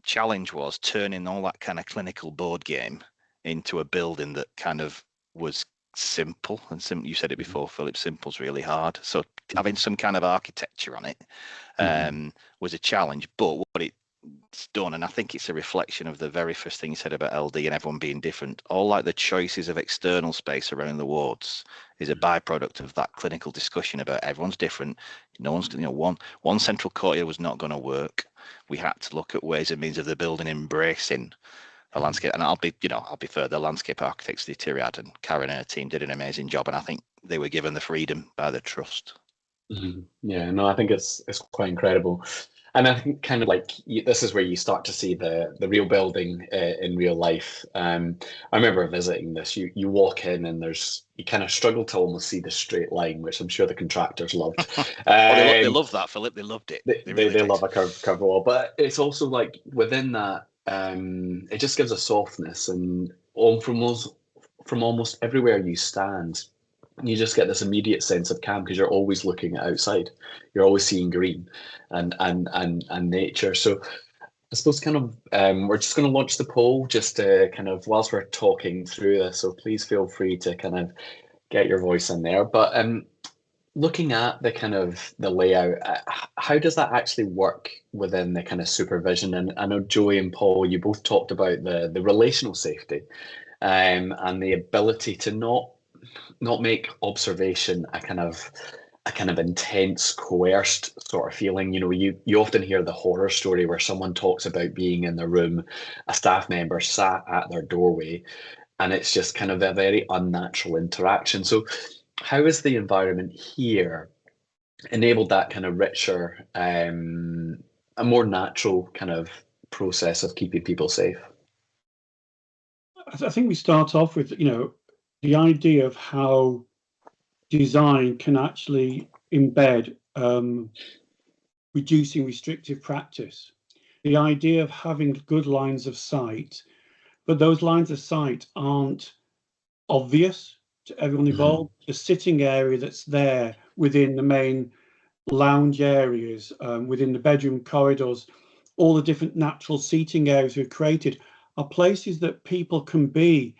challenge was turning all that kind of clinical board game into a building that kind of was simple. And you said it before, Philip, simple's really hard. So having some kind of architecture on it was a challenge, but what it's done, and I think it's a reflection of the very first thing you said about LD and everyone being different, all like the choices of external space around the wards is a byproduct of that clinical discussion about everyone's different. No one's, one central courtyard was not going to work. We had to look at ways and means of the building embracing the landscape. And I'll be fair, the landscape architects, the Tyriad and Karen and her team did an amazing job, and I think they were given the freedom by the trust. Yeah, no, I think it's quite incredible. And I think kind of like this is where you start to see the real building in real life. I remember visiting this. You walk in and you kind of struggle to almost see the straight line, which I'm sure the contractors loved. They love that, Philip. They loved it. They love a curve wall, but it's also like within that, it just gives a softness, and from almost everywhere you stand, you just get this immediate sense of calm because you're always looking outside. You're always seeing green and nature. So I suppose kind of we're just going to launch the poll just to kind of whilst we're talking through this. So please feel free to kind of get your voice in there. But looking at the kind of the layout, how does that actually work within the kind of supervision? And I know Joey and Paul, you both talked about the relational safety and the ability to not make observation a kind of intense, coerced sort of feeling. You often hear the horror story where someone talks about being in the room, a staff member sat at their doorway, and it's just kind of a very unnatural interaction. So how has the environment here enabled that kind of richer, a more natural kind of process of keeping people safe? I think we start off with, the idea of how design can actually embed reducing restrictive practice. The idea of having good lines of sight, but those lines of sight aren't obvious to everyone involved. The sitting area that's there within the main lounge areas, within the bedroom corridors, all the different natural seating areas we've created are places that people can be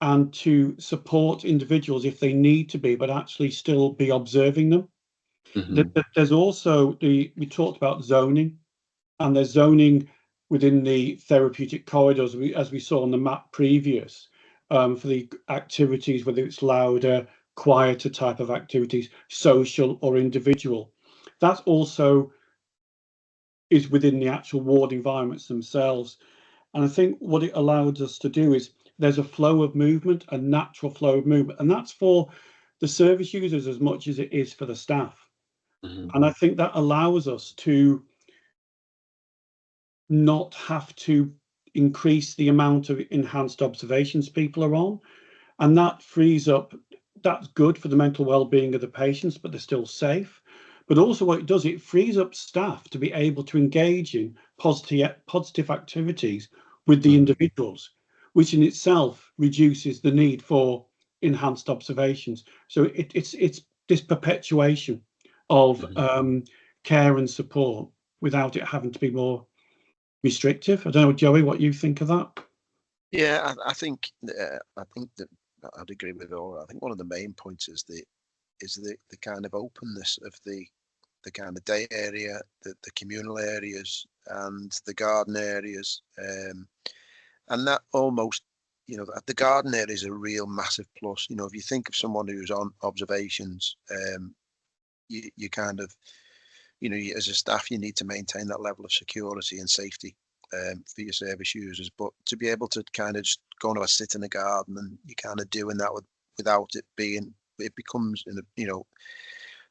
and to support individuals if they need to be, but actually still be observing them. There's also we talked about zoning, and there's zoning within the therapeutic corridors, as we saw on the map previous, for the activities, whether it's louder, quieter type of activities, social or individual. That also is within the actual ward environments themselves. And I think what it allowed us to do is there's a flow of movement, a natural flow of movement, and that's for the service users as much as it is for the staff. And I think that allows us to not have to increase the amount of enhanced observations people are on, and that frees up. That's good for the mental well-being of the patients, but they're still safe. But also what it does, it frees up staff to be able to engage in positive activities with the individuals, which in itself reduces the need for enhanced observations. So it's this perpetuation of care and support without it having to be more restrictive. I don't know, Joey, what you think of that? Yeah, I think that I'd agree with all. I think one of the main points is the kind of openness of the kind of day area, the communal areas, and the garden areas, and that almost, the garden area is a real massive plus. If you think of someone who's on observations, you kind of you know, as a staff, you need to maintain that level of security and safety for your service users. But to be able to kind of just go and have a sit in the garden, and you kind of doing that without it being, it becomes, you know,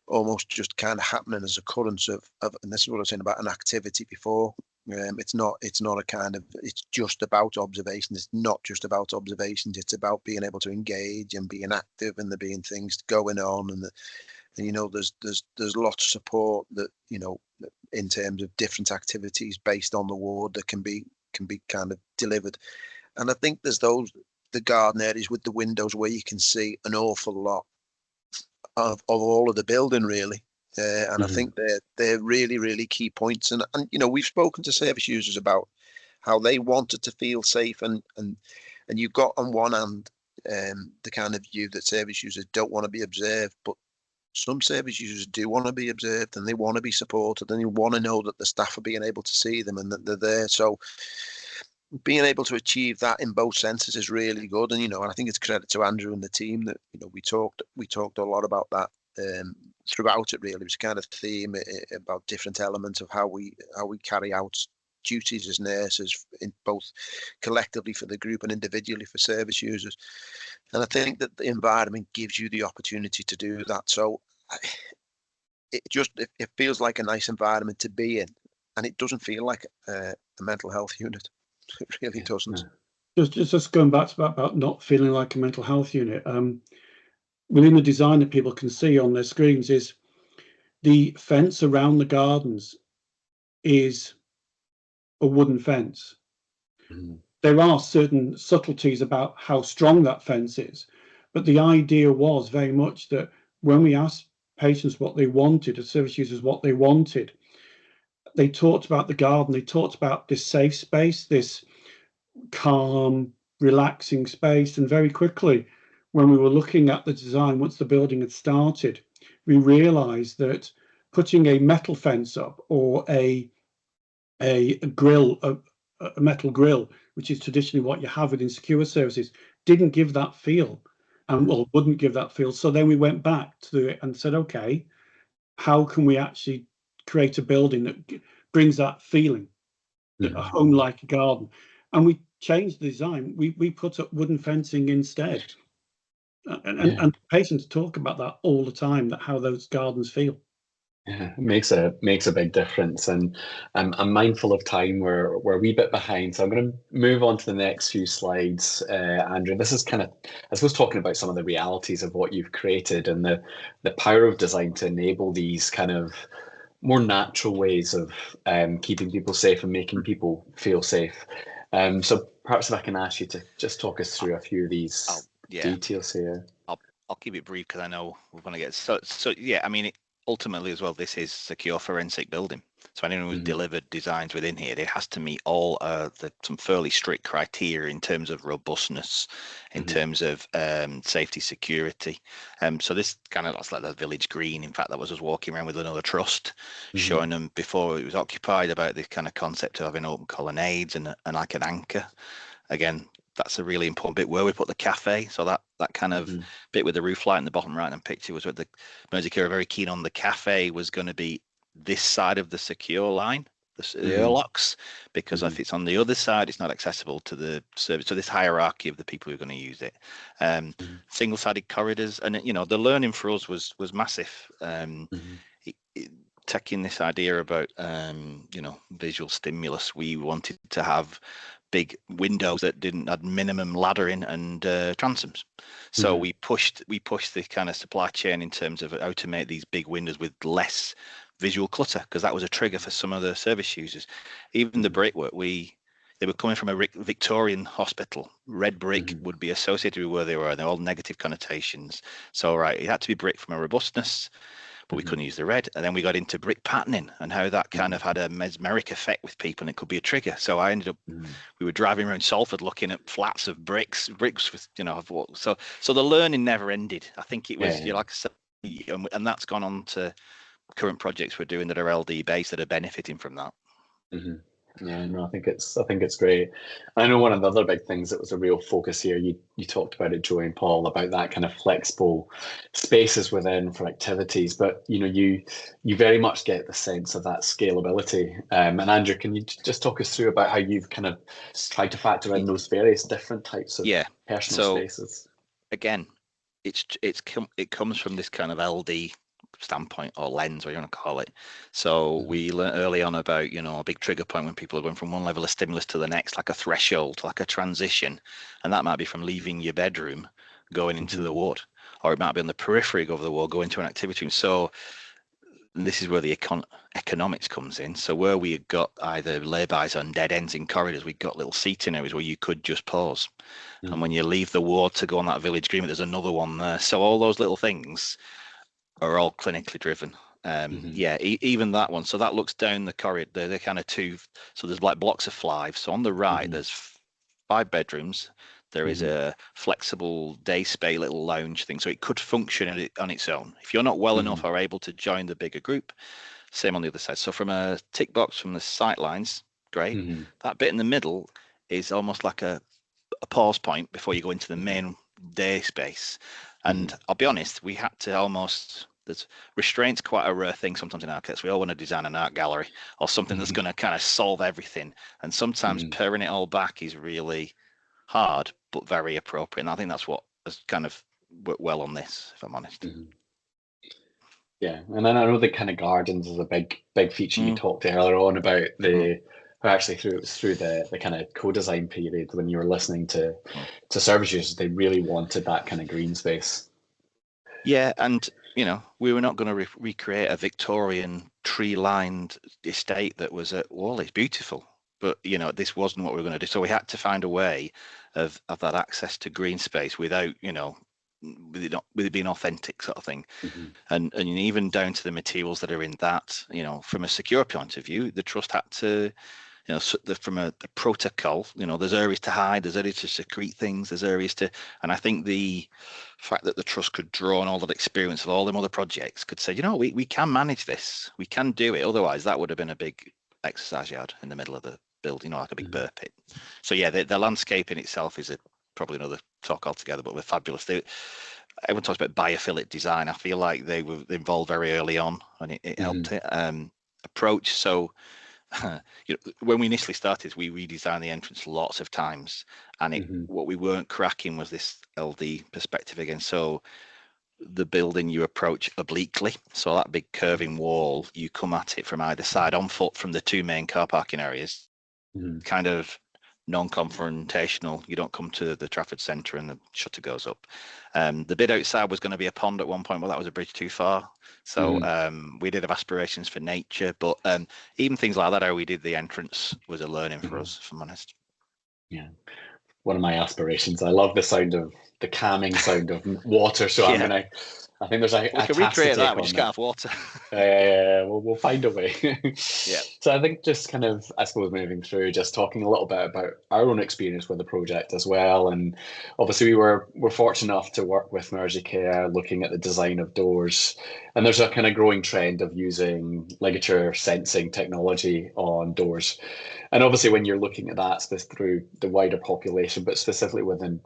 almost just kind of happening as occurrence of, and this is what I was saying about an activity before. It's not a kind of, it's just about observations. It's not just about observations. It's about being able to engage and being active, and there being things going on, and you know, there's lots of support that, you know, in terms of different activities based on the ward that can be kind of delivered. And I think there's the garden areas with the windows where you can see an awful lot of all of the building, really. And I think they're really, really key points. And you know, we've spoken to service users about how they wanted to feel safe, and you've got on one hand the kind of view that service users don't want to be observed, but some service users do want to be observed, and they want to be supported, and they want to know that the staff are being able to see them and that they're there. So being able to achieve that in both senses is really good. And, you know, and I think it's credit to Andrew and the team that, you know, we talked a lot about that throughout it. Really, it was kind of theme about different elements of how we carry out duties as nurses, in both collectively for the group and individually for service users. And I think that the environment gives you the opportunity to do that. So it feels like a nice environment to be in, and it doesn't feel like a mental health unit. It really doesn't. Just going back to about not feeling like a mental health unit. Within the design that people can see on their screens is the fence around the gardens is a wooden fence. There are certain subtleties about how strong that fence is, but the idea was very much that when we asked patients what they wanted, or service users what they wanted, they talked about the garden, they talked about this safe space, this calm, relaxing space. And very quickly, when we were looking at the design, once the building had started, we realized that putting a metal fence up, or a grill, a metal grill, which is traditionally what you have within secure services, didn't give that feel, and well, wouldn't give that feel. So then we went back to it and said, okay, how can we actually create a building that brings that feeling, a home like a garden? And we changed the design. We put up wooden fencing instead, and patients talk about that all the time, that how those gardens feel. Yeah, it makes a big difference. And I'm mindful of time. We're a wee bit behind, so I'm going to move on to the next few slides. Andrew, this is kind of, I suppose, talking about some of the realities of what you've created, and the power of design to enable these kind of more natural ways of keeping people safe and making people feel safe. So perhaps if I can ask you to just talk us through a few of these details here. I'll keep it brief because I know we're going to get so yeah. I mean, ultimately as well, this is secure forensic building. So anyone who's delivered designs within here, it has to meet all some fairly strict criteria in terms of robustness, in terms of safety, security. So this kind of looks like the village green. In fact, that was us walking around with another trust, showing them before it was occupied about this kind of concept of having open colonnades and like an anchor. Again, that's a really important bit where we put the cafe. So that kind of bit with the roof light in the bottom right hand picture was where the Mersey Care are very keen on. The cafe was going to be this side of the secure line, the airlocks, because if it's on the other side, it's not accessible to the service. So this hierarchy of the people who are going to use it. Single-sided corridors, and you know, the learning for us was massive. Taking this idea about you know, visual stimulus, we wanted to have big windows that didn't have minimum laddering and transoms. So we pushed the kind of supply chain in terms of how to make these big windows with less visual clutter, because that was a trigger for some of the service users. Even the brickwork, they were coming from a Victorian hospital. Red brick would be associated with where they were, and they're all negative connotations. So it had to be brick from a robustness, but we couldn't use the red. And then we got into brick patterning and how that kind of had a mesmeric effect with people, and it could be a trigger. So I ended up, we were driving around Salford looking at flats of bricks with, you know, so the learning never ended. I think it was, you know, like I said, and that's gone on to current projects we're doing that are LD based that are benefiting from that. Yeah, no, I think it's great. I know one of the other big things that was a real focus here, you talked about it, Joey and Paul, about that kind of flexible spaces within for activities, but you very much get the sense of that scalability. And Andrew, can you just talk us through about how you've kind of tried to factor in those various different types of personal spaces? Again, it comes from this kind of LD standpoint or lens, what you want to call it. So we learned early on about a big trigger point when people are going from one level of stimulus to the next, like a threshold, like a transition, and that might be from leaving your bedroom going into the ward, or it might be on the periphery of the ward going to an activity room. So this is where the economics comes in. So where we had got either lay-bys on dead ends in corridors, we got little seating areas where you could just pause. And when you leave the ward to go on that village green, there's another one there. So all those little things are all clinically driven. Even that one. So that looks down the corridor. They're kind of two. So there's like blocks of 5. So on the right, there's 5 bedrooms. There is a flexible day stay little lounge thing. So it could function on its own. If you're not well enough or able to join the bigger group, same on the other side. So from a tick box from the sight lines, great. That bit in the middle is almost like a pause point before you go into the main day space. And I'll be honest, we had to there's restraint's quite a rare thing sometimes in architects. We all want to design an art gallery or something that's going to kind of solve everything. And sometimes paring it all back is really hard, but very appropriate. And I think that's what has kind of worked well on this, if I'm honest. Yeah, and then I know the kind of gardens is a big feature. You talked earlier on about actually through the kind of co-design period when you were listening to service users, they really wanted that kind of green space. Yeah, and we were not going to recreate a Victorian tree-lined estate that was at Wall. It's beautiful, but this wasn't what we were going to do. So we had to find a way of that access to green space without with it being authentic, sort of thing. And even down to the materials that are in that. From a secure point of view, the trust had to. From a protocol, there's areas to hide, there's areas to secrete things, there's areas to, and I think the fact that the trust could draw on all that experience of all them other projects could say, we can manage this, we can do it. Otherwise, that would have been a big exercise yard in the middle of the building, like a big burr pit. So yeah, the landscape in itself is probably another talk altogether, but we're fabulous. Everyone talks about biophilic design. I feel like they were involved very early on, and it helped it approach. So. When we initially started, we redesigned the entrance lots of times, and what we weren't cracking was this LD perspective again. So the building you approach obliquely, so that big curving wall, you come at it from either side on foot from the 2 main car parking areas, kind of non-confrontational. You don't come to the Trafford Centre and the shutter goes up. The bit outside was going to be a pond at one point, but that was a bridge too far. So we did have aspirations for nature, but even things like that, how we did the entrance was a learning for us, if I'm honest. Yeah. One of my aspirations. I love the sound of the calming sound of water. So I think there's we can recreate that. We just can't have water. We'll find a way. Yeah. So I think just kind of, I suppose, moving through, just talking a little bit about our own experience with the project as well. And obviously we're fortunate enough to work with Mersey Care, looking at the design of doors. And there's a kind of growing trend of using ligature sensing technology on doors. And obviously when you're looking at that through the wider population, but specifically within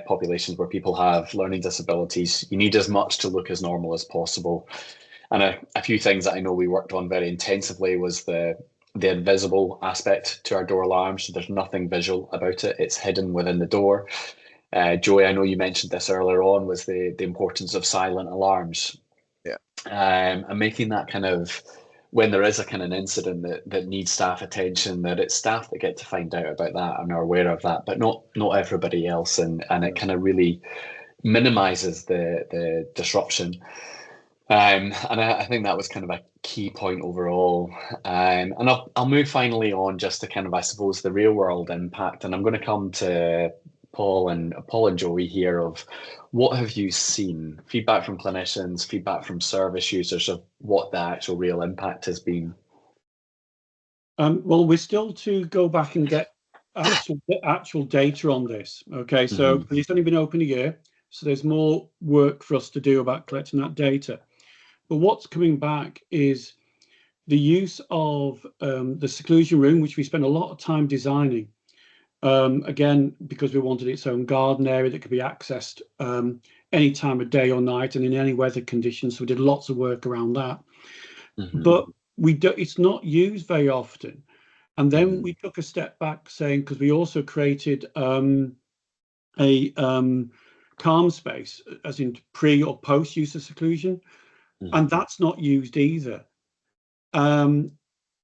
populations where people have learning disabilities, you need as much to look as normal as possible. And a few things that I know we worked on very intensively was the invisible aspect to our door alarms. So there's nothing visual about it. It's hidden within the door. Joey, I know you mentioned this earlier on, was the importance of silent alarms. Yeah. And making that kind of, when there is a kind of an incident that needs staff attention, that it's staff that get to find out about that and are aware of that, but not everybody else. And it kind of really minimizes the disruption. And I think that was kind of a key point overall. And I'll move finally on just to kind of, I suppose, the real world impact. And I'm going to come to Paul and Joey here of what have you seen? Feedback from clinicians, feedback from service users of what the actual real impact has been. Well, we're still to go back and get actual data on this. Okay, so it's only been open a year, so there's more work for us to do about collecting that data. But what's coming back is the use of the seclusion room, which we spent a lot of time designing, again, because we wanted its own garden area that could be accessed any time of day or night and in any weather conditions. So we did lots of work around that. But it's not used very often. And then we took a step back, saying, because we also created a calm space, as in pre or post use of seclusion, and that's not used either. And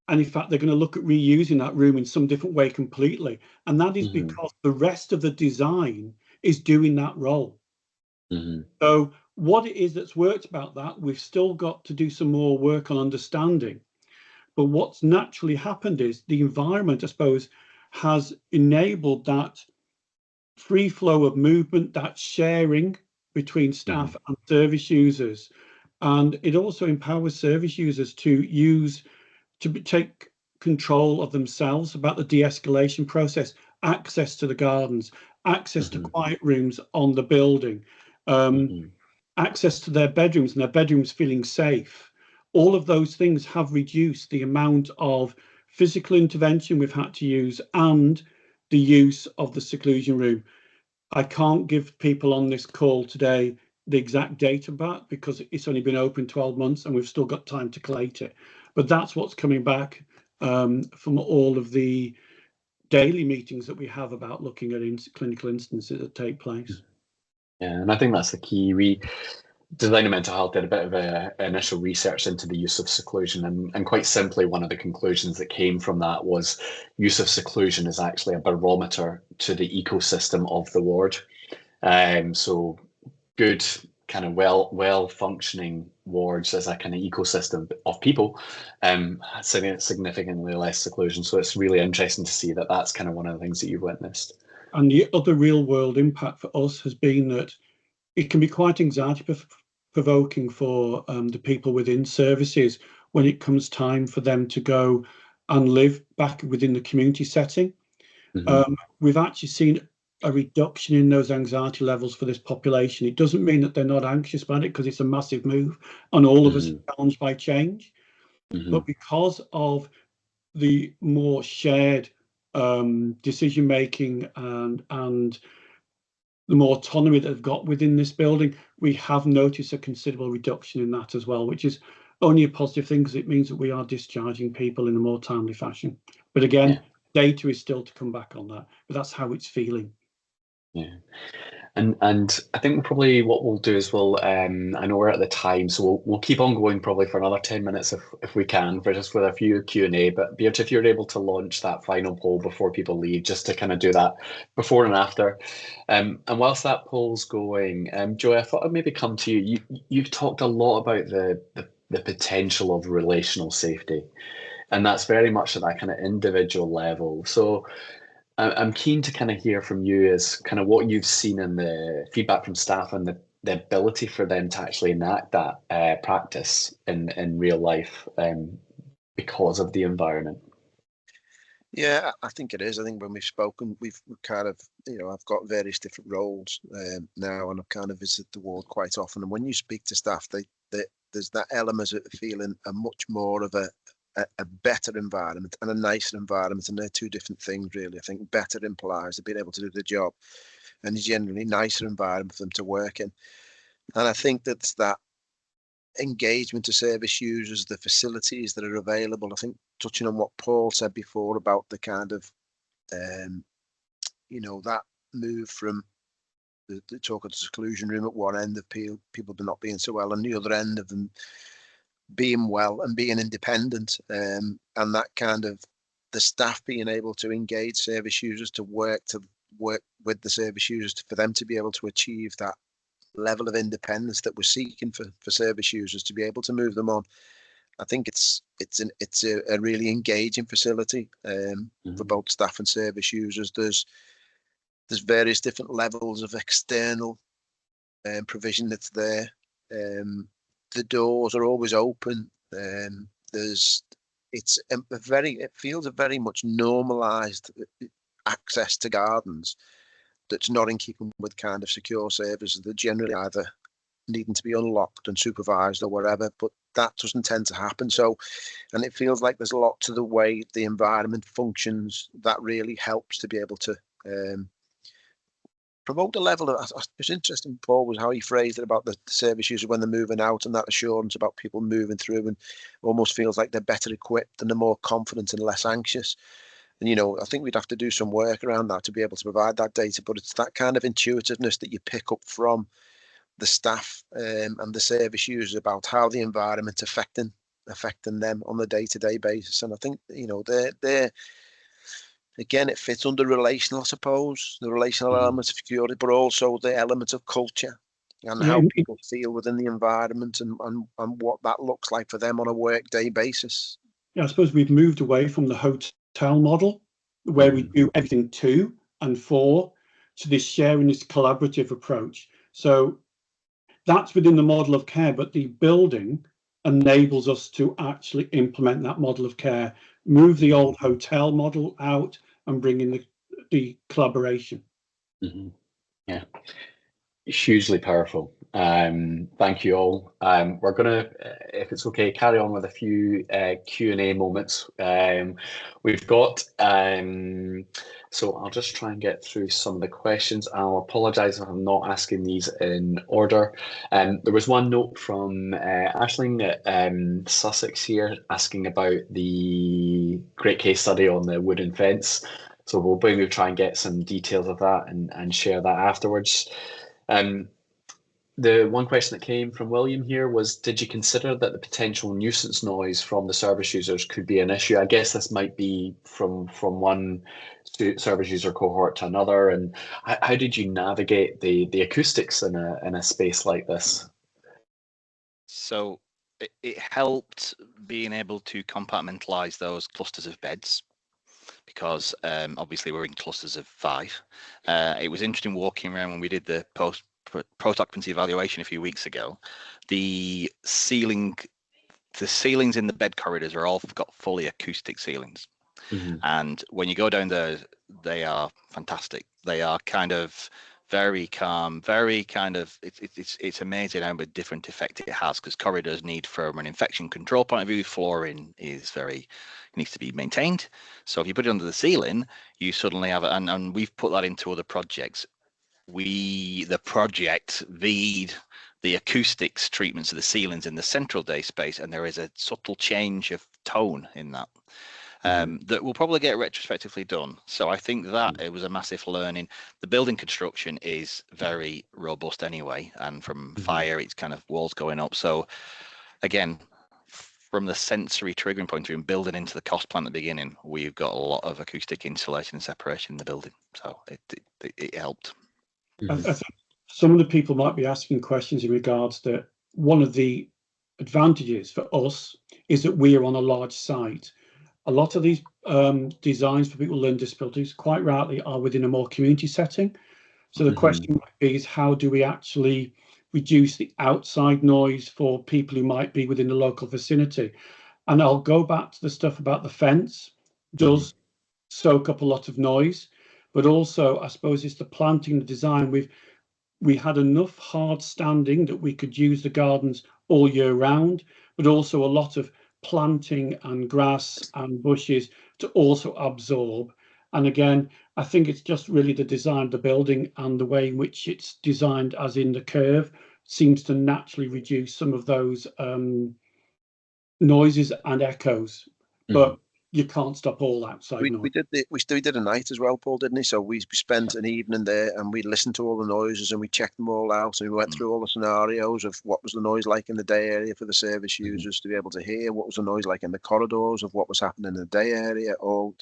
in fact, they're going to look at reusing that room in some different way completely. And that is because the rest of the design is doing that role. So what it is that's worked about that, we've still got to do some more work on understanding. But what's naturally happened is the environment, I suppose, has enabled that free flow of movement, that sharing between staff and service users. And it also empowers service users to take control of themselves about the de-escalation process, access to the gardens, access to quiet rooms on the building, access to their bedrooms and their bedrooms feeling safe. All of those things have reduced the amount of physical intervention we've had to use and the use of the seclusion room. I can't give people on this call today the exact data back because it's only been open 12 months and we've still got time to collate it. But that's what's coming back from all of the daily meetings that we have about looking at clinical instances that take place. Yeah, and I think that's the key. Design and Mental Health did a bit of initial research into the use of seclusion, and quite simply, one of the conclusions that came from that was use of seclusion is actually a barometer to the ecosystem of the ward. So good, kind of well functioning wards as a kind of ecosystem of people, significantly less seclusion. So it's really interesting to see that that's kind of one of the things that you've witnessed. And the other real world impact for us has been that it can be quite anxiety provoking for the people within services when it comes time for them to go and live back within the community setting. We've actually seen a reduction in those anxiety levels for this population. It doesn't mean that they're not anxious about it, because it's a massive move and all of us are challenged by change. But because of the more shared decision making and the more autonomy that they've got within this building, we have noticed a considerable reduction in that as well, which is only a positive thing because it means that we are discharging people in a more timely fashion. But again, data is still to come back on that, but that's how it's feeling. Yeah. And I think probably what we'll do is I know we're at the time, so we'll keep on going probably for another 10 minutes if we can, for just with a few Q&A. But Beata, if you're able to launch that final poll before people leave, just to kind of do that before and after. And whilst that poll's going, Joy, I thought I'd maybe come to you. You've talked a lot about the potential of relational safety, and that's very much at that kind of individual level. So I'm keen to kind of hear from you as kind of what you've seen in the feedback from staff and the ability for them to actually enact that practice in real life because of the environment. Yeah, I think it is. I think when we've spoken, we've kind of, I've got various different roles now, and I've kind of visited the ward quite often. And when you speak to staff, there's that element of feeling a much more of a better environment and a nicer environment, and they're two different things really. I think better implies they've been able to do the job, and a generally nicer environment for them to work in. And I think that's that engagement to service users, the facilities that are available. I think touching on what Paul said before about the kind of that move from the talk of the seclusion room at one end of people not being so well, and the other end of them being well and being independent, and that kind of the staff being able to engage service users to work with the service users for them to be able to achieve that level of independence that we're seeking for service users to be able to move them on. I think it's a really engaging facility for both staff and service users. There's various different levels of external provision that's there. The doors are always open. It feels a very much normalised access to gardens that's not in keeping with kind of secure services. They're generally either needing to be unlocked and supervised or whatever, but that doesn't tend to happen. So, and it feels like there's a lot to the way the environment functions that really helps to be able to promote a level of, it's interesting, Paul, was how he phrased it about the service user when they're moving out, and that assurance about people moving through, and almost feels like they're better equipped and they're more confident and less anxious. And, you know, I think we'd have to do some work around that to be able to provide that data, but it's that kind of intuitiveness that you pick up from the staff and the service users about how the environment's affecting them on the day-to-day basis. And I think, you know, they're again, it fits under relational, I suppose, the relational elements of security, but also the elements of culture and how people feel within the environment and what that looks like for them on a workday basis. Yeah, I suppose we've moved away from the hotel model where we do everything to and for, to this sharing, this collaborative approach. So that's within the model of care, but the building enables us to actually implement that model of care, move the old hotel model out and bring in the collaboration. Yeah, hugely powerful. Thank you all. We're gonna, if it's okay, carry on with a few Q&A moments. We've got, so I'll just try and get through some of the questions. I'll apologise if I'm not asking these in order. There was one note from Aisling at Sussex here asking about the great case study on the wooden fence. So we'll maybe try and get some details of that and share that afterwards. The one question that came from William here was, did you consider that the potential nuisance noise from the service users could be an issue? I guess this might be from one service user cohort to another. And how did you navigate the acoustics in a space like this? So it helped being able to compartmentalize those clusters of beds, because obviously we're in clusters of 5. It was interesting walking around when we did the post-occupancy evaluation a few weeks ago. The ceilings in the bed corridors are all got fully acoustic ceilings. And when you go down there, they are fantastic. They are kind of very calm, very kind of, it's amazing how much different effect it has, because corridors need, from an infection control point of view, flooring is needs to be maintained. So if you put it under the ceiling, you suddenly have, and we've put that into other projects. The project viewed the acoustics treatments of the ceilings in the central day space, and there is a subtle change of tone in that. That will probably get retrospectively done. So I think that it was a massive learning. The building construction is very robust anyway, and from fire, it's kind of walls going up. So again, from the sensory triggering point of view and building into the cost plan at the beginning, we've got a lot of acoustic insulation and separation in the building. So it helped. I think some of the people might be asking questions in regards to, one of the advantages for us is that we are on a large site. A lot of these designs for people with learning disabilities quite rightly are within a more community setting. So the question might be is, how do we actually reduce the outside noise for people who might be within the local vicinity? And I'll go back to the stuff about the fence. Does soak up a lot of noise, but also I suppose it's the planting, the design. We had enough hard standing that we could use the gardens all year round, but also a lot of planting and grass and bushes to also absorb. And again, I think it's just really the design of the building and the way in which it's designed, as in the curve, seems to naturally reduce some of those noises and echoes. But you can't stop all outside noise. We did a night as well, Paul, didn't he? So we spent an evening there and we listened to all the noises and we checked them all out, and we went through all the scenarios of what was the noise like in the day area for the service users to be able to hear, what was the noise like in the corridors of what was happening in the day area, all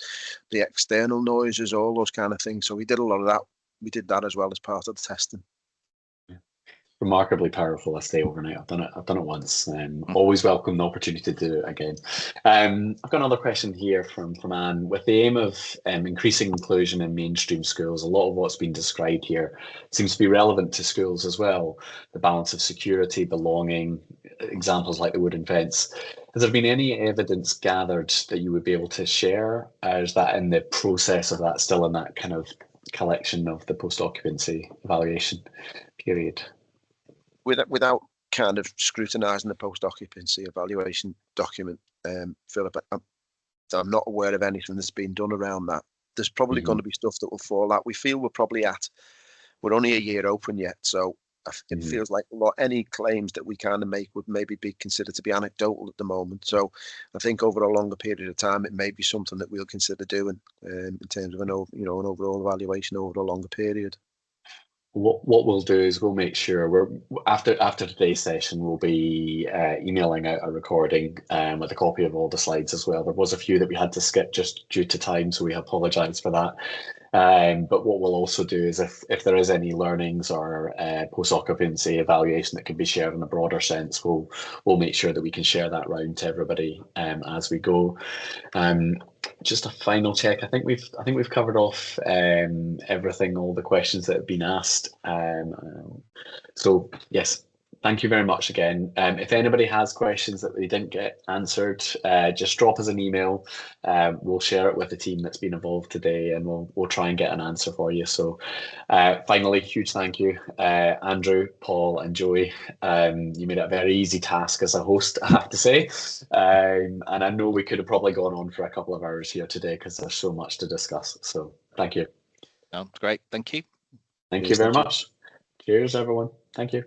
the external noises, all those kind of things. So we did a lot of that. We did that as well as part of the testing. Remarkably powerful. I stay overnight. I've done it once. Always welcome the opportunity to do it again. I've got another question here from Anne. With the aim of increasing inclusion in mainstream schools, a lot of what's been described here seems to be relevant to schools as well. The balance of security, belonging, examples like the wooden fence. Has there been any evidence gathered that you would be able to share? Or is that in the process of that, still in that kind of collection of the post-occupancy evaluation period? without kind of scrutinising the post-occupancy evaluation document, Philip, I'm not aware of anything that's been done around that. There's probably going to be stuff that will fall out. We feel we're only a year open yet, so it feels like any claims that we kind of make would maybe be considered to be anecdotal at the moment. So I think over a longer period of time, it may be something that we'll consider doing in terms of an overall evaluation over a longer period. What we'll do is we'll make sure after today's session, we'll be emailing out a recording with a copy of all the slides as well. There was a few that we had to skip just due to time, so we apologise for that. But what we'll also do is if there is any learnings or post-occupancy evaluation that can be shared in a broader sense, we'll make sure that we can share that round to everybody as we go. Just a final check. I think we've covered off everything, all the questions that have been asked. So yes, thank you very much again. If anybody has questions that they didn't get answered, just drop us an email. We'll share it with the team that's been involved today, and we'll try and get an answer for you. So finally, huge thank you, Andrew, Paul and Joey. You made it a very easy task as a host, I have to say. And I know we could have probably gone on for a couple of hours here today because there's so much to discuss. So thank you. Great. Thank you. Thank you very much. Cheers, everyone. Thank you.